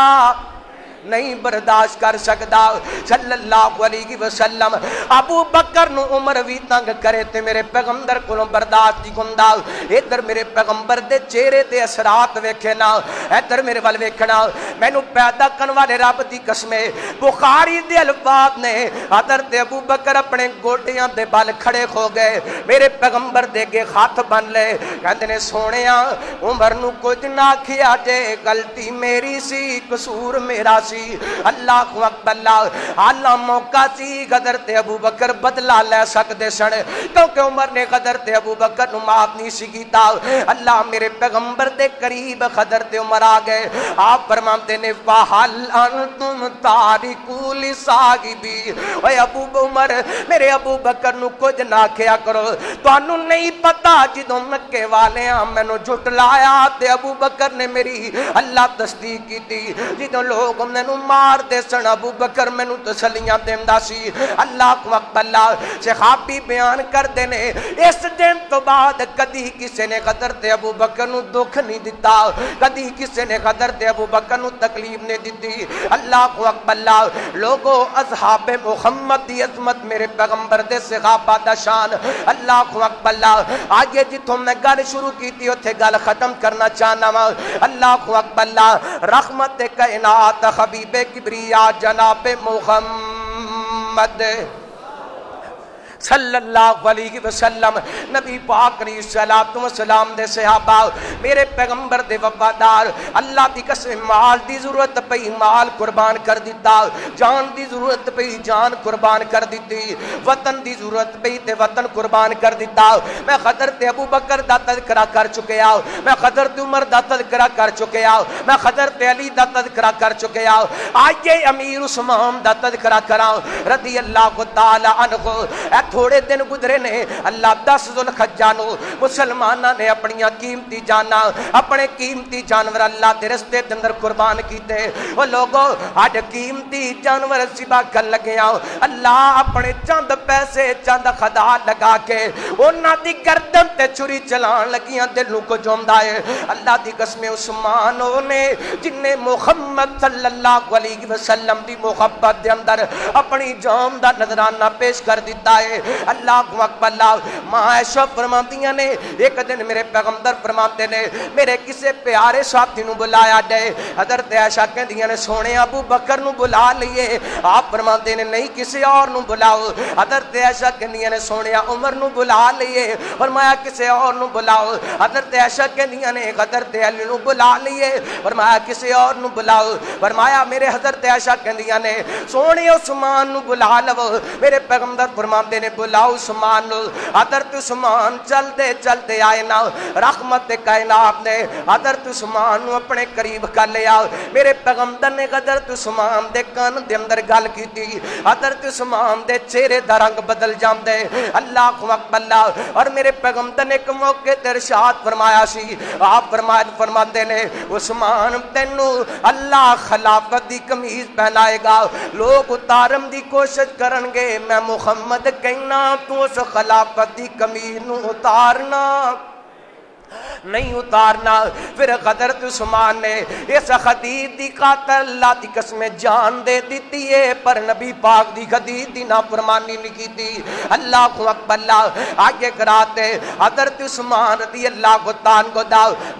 نہیں برداشت کر سکدا صلی اللہ علیہ وسلم ابو بکر نو عمر بھی تنگ کرے تے میرے پیغمبر کو برداشت نہیں ہوندا ادھر میرے پیغمبر دے چہرے تے اثرات ویکھے نا ادھر میرے ول ویکھنا مینوں پیدا کرن والے رب دی قسم بخاری دے الفاظ نے حضرت ابو بکر اپنے گوڈیاں دے بل کھڑے ہو گئے میرے پیغمبر دے کے ہاتھ بن لے کہندے نے سونیا عمر نو کچھ نہ آکھیا جے غلطی میری سی قصور میرا اللہ اکبر اللہ موقع سی حضرت ابو بکر بدلہ لے سکدے سن کیونکہ عمر نے حضرت ابو بکر نو معاف نہیں سی کیتا اللہ میرے پیغمبر دے قریب حضرت عمر آ گئے آپ فرماتے نے فہل انتم تارکو لصاحبی اے ابو عمر میرے ابو بکر نو کچھ نہ کیا کرو تانوں نہیں پتا جدوں مکے والے مینوں جھٹلایا تے ابو بکر نے میری اللہ تصدیق کیتی جدوں لوگ مینوں مار دے سن ابو بکر مینوں تسلیاں دیندا سی اللہ اکبر صحابی بیان کردے نے اس دن تو بعد کدی کسے نے حضرت ابو بکر نو دکھ نہیں دتا کدی کسے نے حضرت ابو بکر نو تکلیف نہیں دتی اللہ اکبر لوگو اصحاب محمد دی عظمت میرے پیغمبر دے صحابہ دا شان اللہ اکبر آگے جتوں میں گل شروع کی تھی اوتھے گل ختم کرنا چاہنا وا اللہ اکبر رحمت کائنات حبیب کبریا جناب محمد صلی اللہ علیہ وسلم نبی پاک علیہ السلام دے صحابہ میرے پیغمبر دے وفادار اللہ دی قسم مال دی ضرورت پئی مال قربان کر دیتا جان دی ضرورت پئی جان قربان کر دیتی وطن دی ضرورت پئی تے وطن قربان کر دیتا میں حضرت ابو بکر دا تذکرہ کر چکیا میں حضرت عمر دا تذکرہ کر چکیا میں حضرت علی دا تذکرہ کر چکیا آئیے امیر عثمان دا تذکرہ کراں رضی اللہ تعالی عنہ تھوڑے دن گزرے نے اللہ 10 ذوالحجہ نو مسلماناں نے اپنی قیمتی جانا اپنے قیمتی جانور اللہ دے رستے دے اندر قربان کیتے او لوگو اج قیمتی جانور ذبح کر لگیا اللہ اپنے چند پیسے چند خدا لگا کے انہاں دی گردن تے چھری چلان لگیاں دل کو جومدا ہے اللہ دی قسم عثمان نے جن نے محمد صلی اللہ علیہ وسلم دی محبت دے اندر اپنی جان دا نذرانہ پیش کر دیتا ہے اللہ اکبر ماں عائشہ فرماندیاں نے ایک دن میرے پیغمبر فرماتے نے میرے کسے پیارے ساتھی نو بلایا جائے حضرت عائشہ کہندیاں نے سونے ابو بکر نو بلا لئیے آپ فرماتے نے نہیں کسی اور نو بلاؤ حضرت عائشہ کہندیاں نے سونے عمر نو بلا لئیے فرمایا کسی اور نو بلاؤ حضرت عائشہ کہندیاں نے حضرت علی نو بلا لئیے فرمایا کسی اور نو بلاؤ فرمایا میرے حضرت عائشہ کہندیاں نے سونے عثمان نو بلا لو میرے پیغمبر فرماتے نے بلاؤ عثمان نو حضرت عثمان چل دے آئے نا رحمت کائنات نے حضرت عثمان نو اپنے قریب کر لیا میرے پیغمبر نے حضرت عثمان دے کان دے اندر گل کی تھی حضرت عثمان دے چہرے دا رنگ بدل جاندے اللہ اکبر اور میرے پیغمبر نے ایک موقع تے ارشاد فرمایا سی آپ فرماتے نے عثمان تینو اللہ خلافت دی قمیض پہنائے گا لوگ اتارن دی کوشش کرن گے میں محمد کہنا تو اس خلافت دی قمیض نو اتارنا نہیں اتارنا پھر حضرت عثمان نے اس حدیث دی خاطر اللہ دی قسم جان دے دیتی ہے پر نبی پاک دی حدیث دی نافرمانی نہیں کی تھی اللہ اکبر آگے کراتے حضرت عثمان رضی اللہ تعالیٰ کو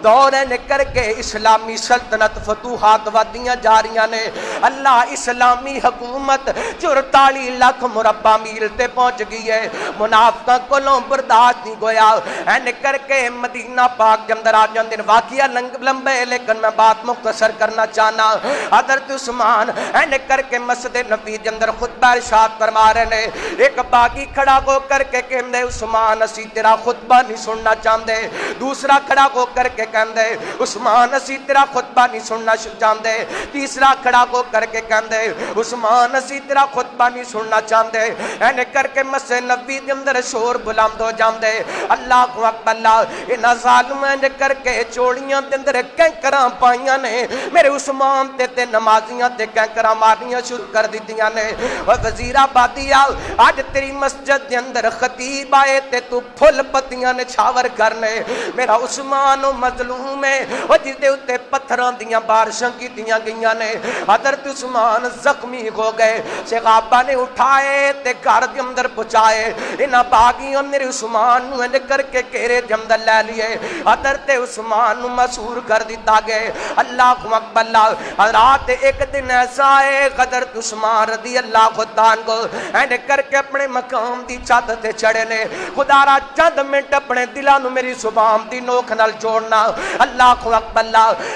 دور کر کے اسلامی سلطنت فتوحات ودیاں جاریاں نے اللہ اسلامی حکومت 44 لاکھ مربع میل تے پہنچ گئی ہے منافقاں کولوں برداشت نہیں گویا این کر کے مدینہ پاک کے اندر آج دن واقعہ لمبے لیکن میں بات مختصر کرنا چاہنا حضرت عثمان این کر کے مسجد نبی کے اندر خطبہ ارشاد فرما رہے نے ایک باغی کھڑا ہو کر کے کہندے عثمان اسی تیرا خطبہ نہیں سننا چاہندے دوسرا کھڑا ہو کر کے کہندے عثمان اسی تیرا خطبہ نہیں سننا چاہندے تیسرا کھڑا ہو کر کے کہندے عثمان اسی تیرا خطبہ نہیں سننا چاہندے این کر کے مسجد نبی کے اندر شور بلند ہو جاندے اللہ اکبر انہاں ظالمان کر کے چوڑیاں دے اندر کینکراں پائیاں نے میرے عثمان تے نمازیاں تے کینکراں مارنیاں شروع کر دیتیاں نے وزیر آبادی آج تیری مسجد دے اندر خطیب آئے تے تو پھل پتیاں نے چھاور کرنے میرا عثمان مظلوم ہے وہ جس دے اتے پتھراں دیاں بارشاں کی دیاں گئیاں نے حضرت عثمان زخمی ہو گئے صحابہ نے اٹھائے تے گھر دے اندر پہنچائے انہاں باغیوں میرے عثمان نو کر کے کیرے دے اندر لے لیے حضرت عثمان نو مسحور کر دیتا گئے اللہ اکبر حضرات ایک دن ایسا ہے حضرت عثمان رضی اللہ تعالیٰ کو این کر کے اپنے مقام دی چھت تے چڑھے نے خدا را چند منٹ اپنے دلانو میری زبان دی نوک نال جوڑنا اللہ اکبر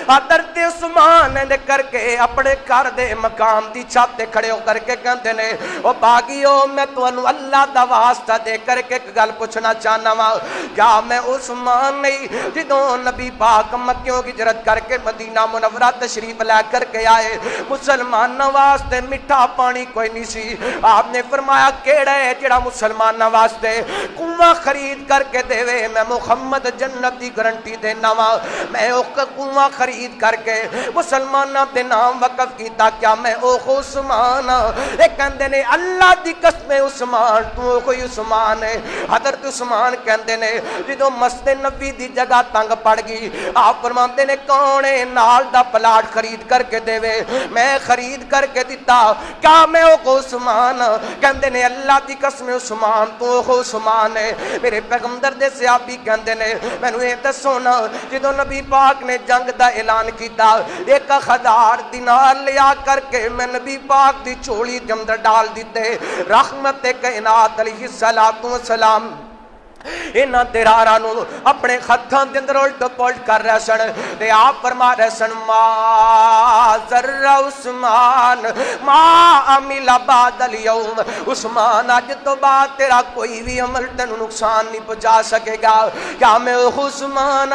حضرت عثمان این کر کے اپنے گھر دے مقام دی چھت تے کھڑے ہو کر کے کہندے نے او باغیو میں تانوں اللہ دا واسطہ دے کر کے ایک گل پوچھنا چاہنا وا کیا میں عثمان نہیں گئی جدوں نبی پاک مکیوں کی ہجرت کر کے مدینہ منورہ تشریف لے کر کے آئے مسلمان واسطے میٹھا پانی کوئی نہیں سی آپ نے فرمایا کیڑا ہے جڑا مسلمان واسطے کنواں خرید کر کے دے میں محمد جنت دی گارنٹی دینا وا میں او کنواں خرید کر کے مسلماناں دے نام وقف کیتا کیا میں او عثمان اے کہندے نے اللہ دی قسم عثمان تو کوئی عثمان ہے حضرت عثمان کہندے نے جدوں مسجد نبی دی جگہ تنگ پڑ گئی آپ فرماندے نے کون ہے نال دا پلاٹ خرید کر کے دے میں خرید کر کے دیتا کیا میں او عثمان کہندے نے اللہ دی قسم عثمان تو عثمان ہے میرے پیغمبر دے صحابی کہندے نے مینوں اے دسو نا جدوں نبی پاک نے جنگ دا اعلان کیتا 1000 دینار لیا کر کے میں نبی پاک دی چولی دے اندر ڈال دیتے رحمت کائنات علیہ الصلوۃ والسلام انہاں درارا نو اپنے خطاں دے اندر الٹ پلٹ کر رہے سن تے آپ فرما رہے سن ما ذر عثمان ما عمل بعد اليوم عثمان اج تو بعد تیرا کوئی بھی عمل تینوں نقصان نہیں پہنچا سکے گا کیا میں عثمان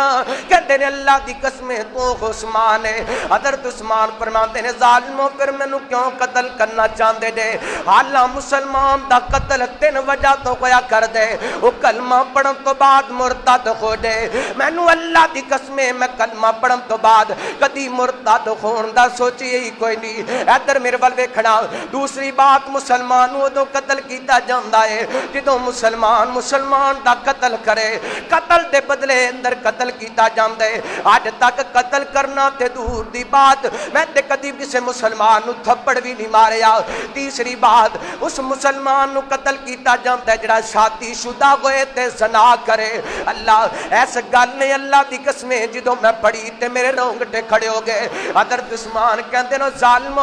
کہتے نے اللہ دی قسم تو عثمان ہے حضرت عثمان فرماتے نے ظالموں پھر مینوں کیوں قتل کرنا چاہندے جے حالاں مسلمان دا قتل 3 وجہ تو ہویا کر دے او کلمہ پڑھن تو بعد مرتد ہو جائے مینوں اللہ دی قسم میں کلمہ پڑھن تو بعد کدی مرتد ہون دا سوچی ہی کوئی نہیں ادھر میرے ول ویکھنا دوسری بات مسلمان اودوں قتل کیتا جاندا ہے جدوں مسلمان دا قتل کرے قتل دے بدلے اندر قتل کیتا جاندا ہے اج تک قتل کرنا تے دور دی بات میں تے کدی کسے مسلمان نو تھپڑ بھی نہیں ماریا تیسری بات اس مسلمان نو قتل کیتا جاندا ہے جڑا شادی شدہ ہوئے تے زنا کرے اللہ ایس گل نے اللہ دی قسم جدوں میں پڑھی تے میرے رونگٹے کھڑے ہو گئے حضرت عثمان کہندے نو ظالم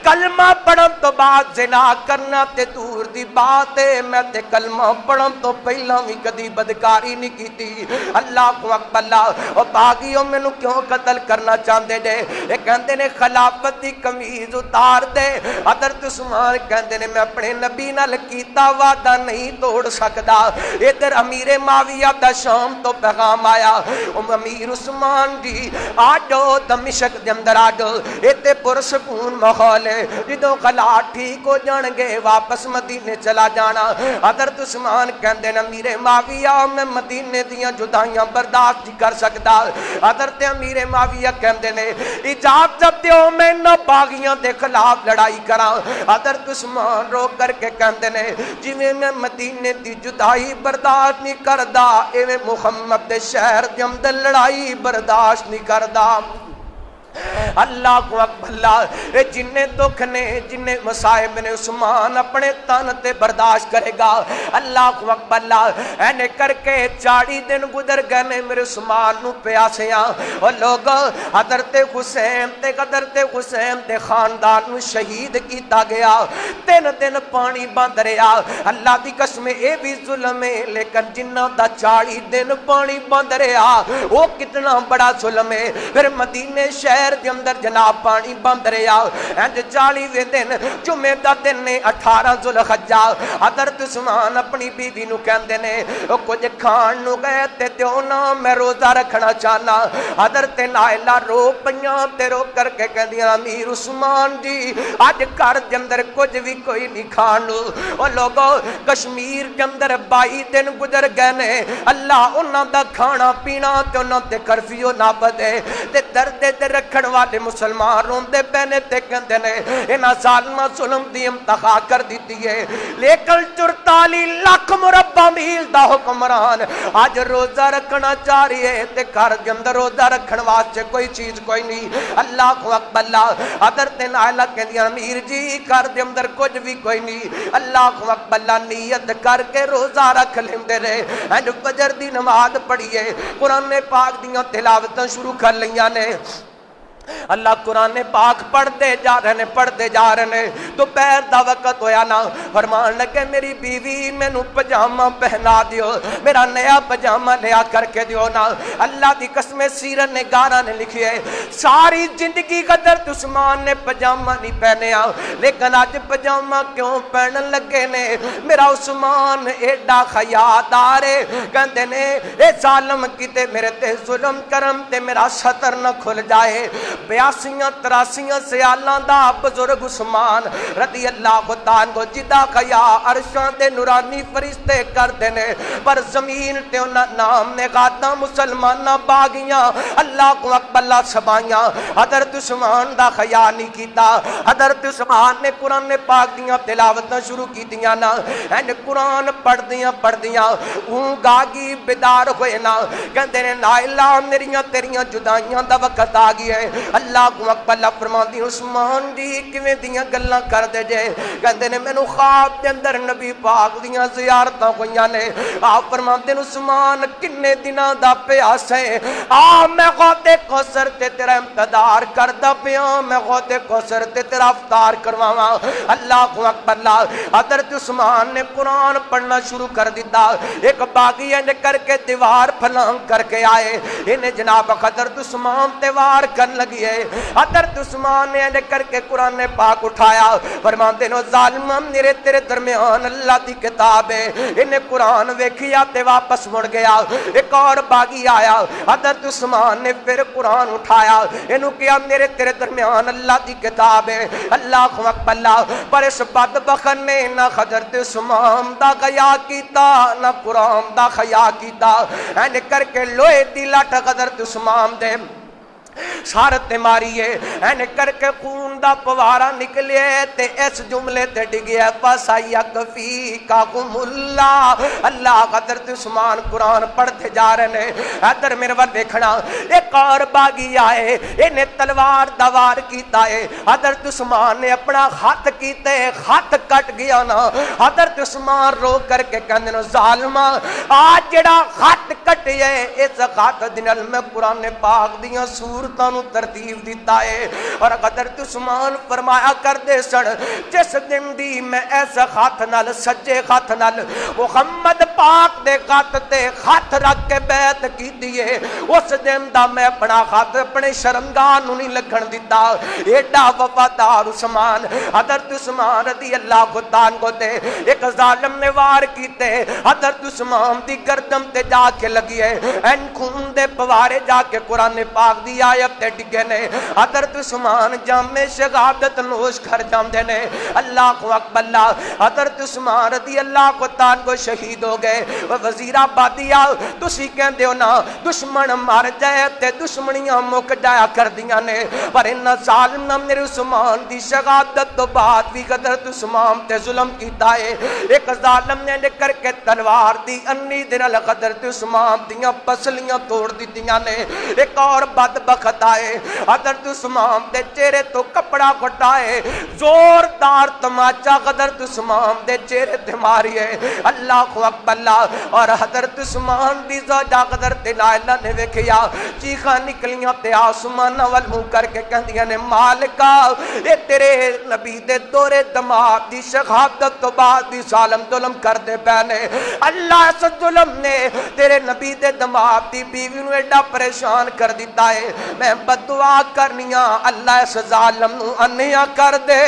کلمہ پڑھن تو بعد زنا کرنا تے دور دی بات ہے میں تے کلمہ پڑھن تو پہلا بھی کدی بدکاری نہیں کیتی اللہ کو اکبر اللہ او باغیوں مینوں کیوں قتل کرنا چاہندے جے اے کہندے نے خلافت دی قمیض اتار دے حضرت عثمان کہندے نے میں اپنے نبی نال کیتا وعدہ نہیں توڑ سکدا ادھر امیر معاویہ دا شام تو پیغام آیا امیر عثمان جی آجو دمشق دے اندر آجو ایتے پرسکون ماحول ہے جدوں حالات ٹھیک ہو جان گے واپس مدینے چلا جانا حضرت عثمان کہندے نے امیر معاویہ میں مدینے دیاں جدائیاں برداشت نہیں کر سکتا حضرت امیر معاویہ کہندے نے اجازت دیو میں نہ باغیاں دے خلاف لڑائی کراں حضرت عثمان رو کر کے کہندے نے جویں میں مدینے دی جدائی برداشت نہیں کردا ایویں محمد دے شہر دے اندر لڑائی برداشت نہیں کردا اللہ کو اکبر اللہ جنہیں دکھ نے جنہیں مصائب نے عثمان اپنے تن تے برداشت کرے گا اللہ کو اکبر اللہ اینے کر کے 40 دن گزر گئے نے میرے عثمان نو پیاسیاں اور لوگ حضرت حسین تے خاندان نو شہید کیتا گیا 3 دن پانی بند رہا اللہ دی قسم اے بھی ظلم ہے لیکن جنہ دا 40 دن پانی بند رہا وہ کتنا بڑا ظلم ہے پھر مدینے شہر دے اندر جناب پانی بند رہا انج 40ویں دن جمعے دا دن نے 18 ذوالحجہ حضرت عثمان اپنی بیوی نو کہندے نے کچھ کھان نو گئے تے دیو نا میں روزہ رکھنا چاہنا حضرت نائلہ رو پئیاں تے رو کر کے کہندیاں امیر عثمان جی اج گھر دے اندر کچھ بھی کوئی نہیں کھان نو او لوگو کشمیر دے اندر 22 دن گزر گئے نے اللہ انہاں دا کھانا پینا تے انہاں تے کرفیو نہ بدے تے درد تے رکھن والے مسلمان روندے پہنے تے کہندے نے انہاں ظالماں ظلم دی انتہا کر دیتی ہے لیکن 44 لاکھ مربع میل دا حکمران آج روزہ رکھنا چاہ رہی ہے تے گھر دے اندر روزہ رکھن واسطے کوئی چیز کوئی نہیں اللہ کو اکبر اللہ حضرت نائلہ کہندی امیر جی گھر دے اندر کچھ بھی کوئی نہیں اللہ کو اکبر اللہ نیت کر کے روزہ رکھ لیندے رہے اینج فجر دی نماز پڑھیے قرآن پاک دیاں تلاوتاں شروع کر لیاں نے اللہ قرآن پاک پڑھتے جا رہے ہیں دوپہر دا وقت ہویا نا فرمان لگے میری بیوی میں نو پجامہ پہنا دیو میرا نیا پجامہ لیا کر کے دیو نا اللہ دی قسم سیرت نگارہ نے لکھی ہے ساری زندگی حضرت عثمان نے پجامہ نہیں پہنے لیکن آج پجامہ کیوں پہنن لگے نے میرا عثمان ایڈا خیادار ہے کہندے نے اے ظالم کیتے میرے تے ظلم کرم تے میرا سطر نہ کھل جائے 82-83 سیالاں دا بزرگ عثمان رضی اللہ تعالیٰ کو جدا خیا عرشاں دے نورانی فرشتے کر دینے پر زمین تے انہاں نام نے غادہ مسلمانہ باغیاں اللہ کو اکبر سبائیاں حضرت عثمان دا خیا نہیں کیتا حضرت عثمان نے قرآن پاک دیاں تلاوتاں شروع کی دیاں نا این قرآن پڑھ دیاں اون گاگی بیدار ہوئے نا کہندے نے نائلہ میریاں تیریاں جدائیاں دا وقت آگئی ہے اللہ کو اکبر فرما دی عثمان دی کیویں دیاں گلاں کر دے جے کہندے نے مینوں خواب دے اندر نبی پاک دیاں زیارتاں ہویاں نے آپ فرماندے نے عثمان کنے دناں دا پیاس ہے میں غوطے کوثر تے تیرا امتدار کردا پیا میں غوطے کوثر تے تیرا افطار کرواواں اللہ کو اکبر حضرت عثمان نے قرآن پڑھنا شروع کر دیتا ایک باغی نے کر کے دیوار پھلانگ کر کے آئے انہیں جناب حضرت عثمان دیوار کر لگی ہے حضرت عثمان نے کر کے قرآن پاک اٹھایا فرماندے نو ظالم میرے تیرے درمیان اللہ دی کتاب ہے انہیں قرآن ویکھیا تے واپس مڑ گیا ایک اور باغی آیا حضرت عثمان نے پھر قرآن اٹھایا انہوں کیا میرے تیرے درمیان اللہ دی کتاب ہے اللہ کو اکبر پر اس بدبخت نے نہ حضرت عثمان دا خیا کیتا نہ قرآن دا خیا کیتا این کر کے لوہے دی لٹ حضرت عثمان دے شارت ماری ہے این کر کے خون دا پوارا نکلے تے اس جملے تے ڈگیا فَسَيَكْفِيكَهُمُ اللَّهُ اللہ حضرت عثمان قرآن پڑھتے جا رہے ہیں ادھر میرے ور دیکھنا ایک اور باغی آئے انہیں تلوار دوار کیتا ہے حضرت عثمان نے اپنا خط کیتے خط کٹ گیا نا حضرت عثمان رو کر کے کہنے نو ظالمہ آج جڑا خط کٹے اس خط دنال میں قرآن پاک دیاں سور تانو ترتیب دیتا ہے اور حضرت عثمان فرمایا کر دے سن جس دن دی میں ایسا خط نال سجے خط نال محمد پاک دے خط تے خط رکھ کے بیعت کی دیئے اس دن دا میں اپنا خط اپنے شرمگاہ نو نہیں لکھن دیتا ایڈا وفادار عثمان حضرت عثمان رضی اللہ تعالیٰ کو تے ایک ظالم نے وار کیتے حضرت عثمان دی گردم تے جا کے لگی ہے این خون دے پوارے جا کے قرآن پاک دی آیت تے ڈگے نے حضرت عثمان جامع شہادت نوش کر جاندے نے اللہ کو اکبر حضرت عثمان رضی اللہ کو تعالیٰ کو شہید ہو گئے وزیر آبادیا تسی کہندے ہو نا دشمن مار جائے تے دشمنیاں مک جایا کر دیاں نے پر انہا ظالم نہ میرے عثمان دی شہادت تو بعد بھی حضرت عثمان تے ظلم کیتا ہے ایک ظالم نے کر کے تلوار دی انی دن حضرت عثمان دیاں پسلیاں توڑ دی دیاں نے ایک اور بدبخت آئے حضرت عثمان دے چہرے تو کپڑا کھٹائے زوردار تماچا حضرت عثمان دے چہرے تے ماری ہے اللہ کو اکبر اور حضرت عثمان دی زوجہ حضرت نائلہ نے ویکھیا چیخاں نکلیاں تے آسمان وال منہ کر کے کہندیاں نے مالکا اے تیرے نبی دے دورے دماغ دی شہادت تو بعد بھی ظالم ظلم کر دے پہنے اللہ اس ظلم نے تیرے نبی دے دماغ دی بیوی نو ایڈا پریشان کر دیتا ہے میں بدعا کرنیاں اللہ اس ظالم نو انیا کر دے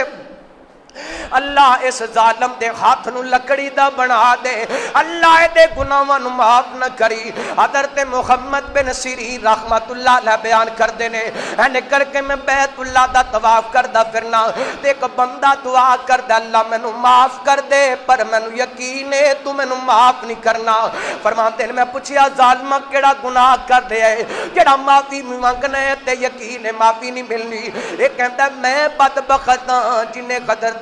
اللہ اس ظالم دے ہاتھ نو لکڑی دا بنا دے اللہ دے گناہاں نو معاف نہ کری حضرت محمد بن سیرین رحمت اللہ علیہ بیان کر دینے اینے کر کے میں بیت اللہ دا طواف کردا پھرنا تے ایک بندہ دعا کردا اللہ مینوں معاف کر دے پر مینوں یقین ہے تو مینوں معاف نہیں کرنا فرماتے ہیں میں پوچھیا ظالمہ کیڑا گناہ کر دے ہے جڑا معافی منگنا ہے تے یقین ہے معافی نہیں ملنی اے کہندا میں بدبخت ہاں جنہیں قدر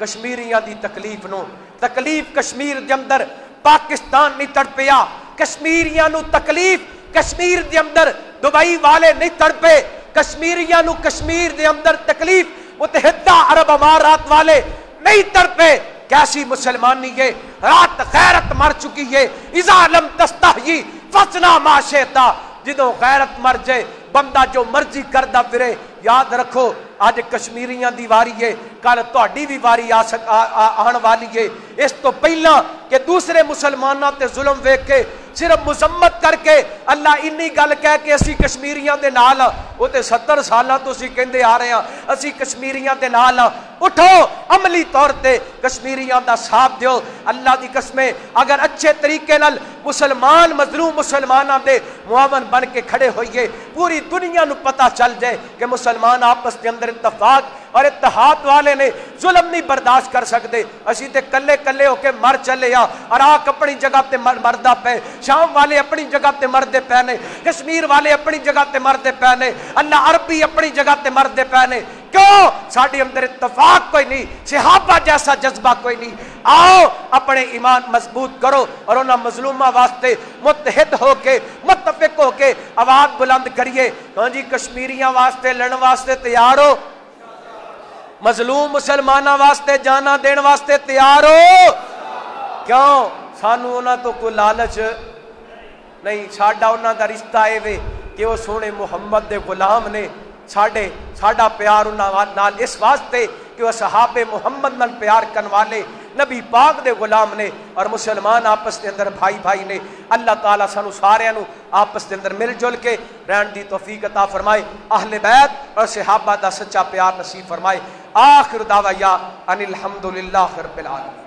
کشمیریاں دی تکلیف نو، تکلیف کشمیر دے اندر پاکستان نہیں تڑپیا، کشمیریاں نو تکلیف کشمیر دے اندر دبئی والے نہیں تڑپے، کشمیریاں نو کشمیر دے اندر تکلیف متحدہ عرب امارات والے نہیں تڑپے۔ کیسی مسلمانی ہے، رات غیرت مر چکی ہے، اذا لم تستحی فصنا ما شئتا، جدوں غیرت مر جائے بندہ جو مرضی کردہ پھرے۔ یاد رکھو آج کشمیریاں دی واری ہے، کل تہاڈی بھی واری آن والی ہے۔ اس تو پہلا کہ دوسرے مسلمانوں تے ظلم ویکھ کے صرف مذمت کر کے اللہ انی گل کہہ کے اسی کشمیریاں دے نال، وہ تے 70 سالاں تو اسی کہندے آ رہے ہیں اسی کشمیریاں دے نال۔ اٹھو عملی طور تے کشمیریاں دا ساتھ دیو۔ اللہ دی قسمیں اگر اچھے طریقے نال مسلمان مظلوم مسلماناں دے معاون بن کے کھڑے ہوئیے، پوری دنیا نو پتہ چل جائے کہ مسلمان آپس کے اندر اتفاق اور اتحاد والے نے، ظلم نہیں برداشت کر سکتے۔ اسی تے کلے کلے ہو کے مر چلے آ، عراق اپنی جگہ تے مردہ پے، شام والے اپنی جگہ تے مردے پے نے، کشمیر والے اپنی جگہ تے مردے پے نے، اللہ عربی اپنی جگہ تے مردے پے نے۔ کیوں؟ ساڈے اندر اتفاق کوئی نہیں، صحابہ جیسا جذبہ کوئی نہیں۔ آؤ اپنے ایمان مضبوط کرو اور انہاں مظلومہ واسطے متحد ہو کے متفق ہو کے آواز بلند کریے۔ ہاں جی کشمیریاں واسطے لڑن واسطے تیار ہو، مظلوم مسلمانہ واسطے جانا دین واسطے تیار ہو؟ کیوں؟ سانو انہاں تو کوئی لالچ نہیں، ساڈا انہاں دا رشتہ اے وے کہ وہ سونے محمد دے غلام نے، ساڈا پیار انہاں نال اس واسطے کہ وہ صحابہ محمد نال پیار کرن والے نبی پاک دے غلام نے، اور مسلمان آپس دے اندر بھائی بھائی نے۔ اللہ تعالیٰ سانو سارے نو آپس دے اندر مل جل کے رہن دی توفیق عطا فرمائے، اہل بیت اور صحابہ دا سچا پیار نصیب فرمائے۔ آخر دعوایا ان الحمدللہ رب العالمین۔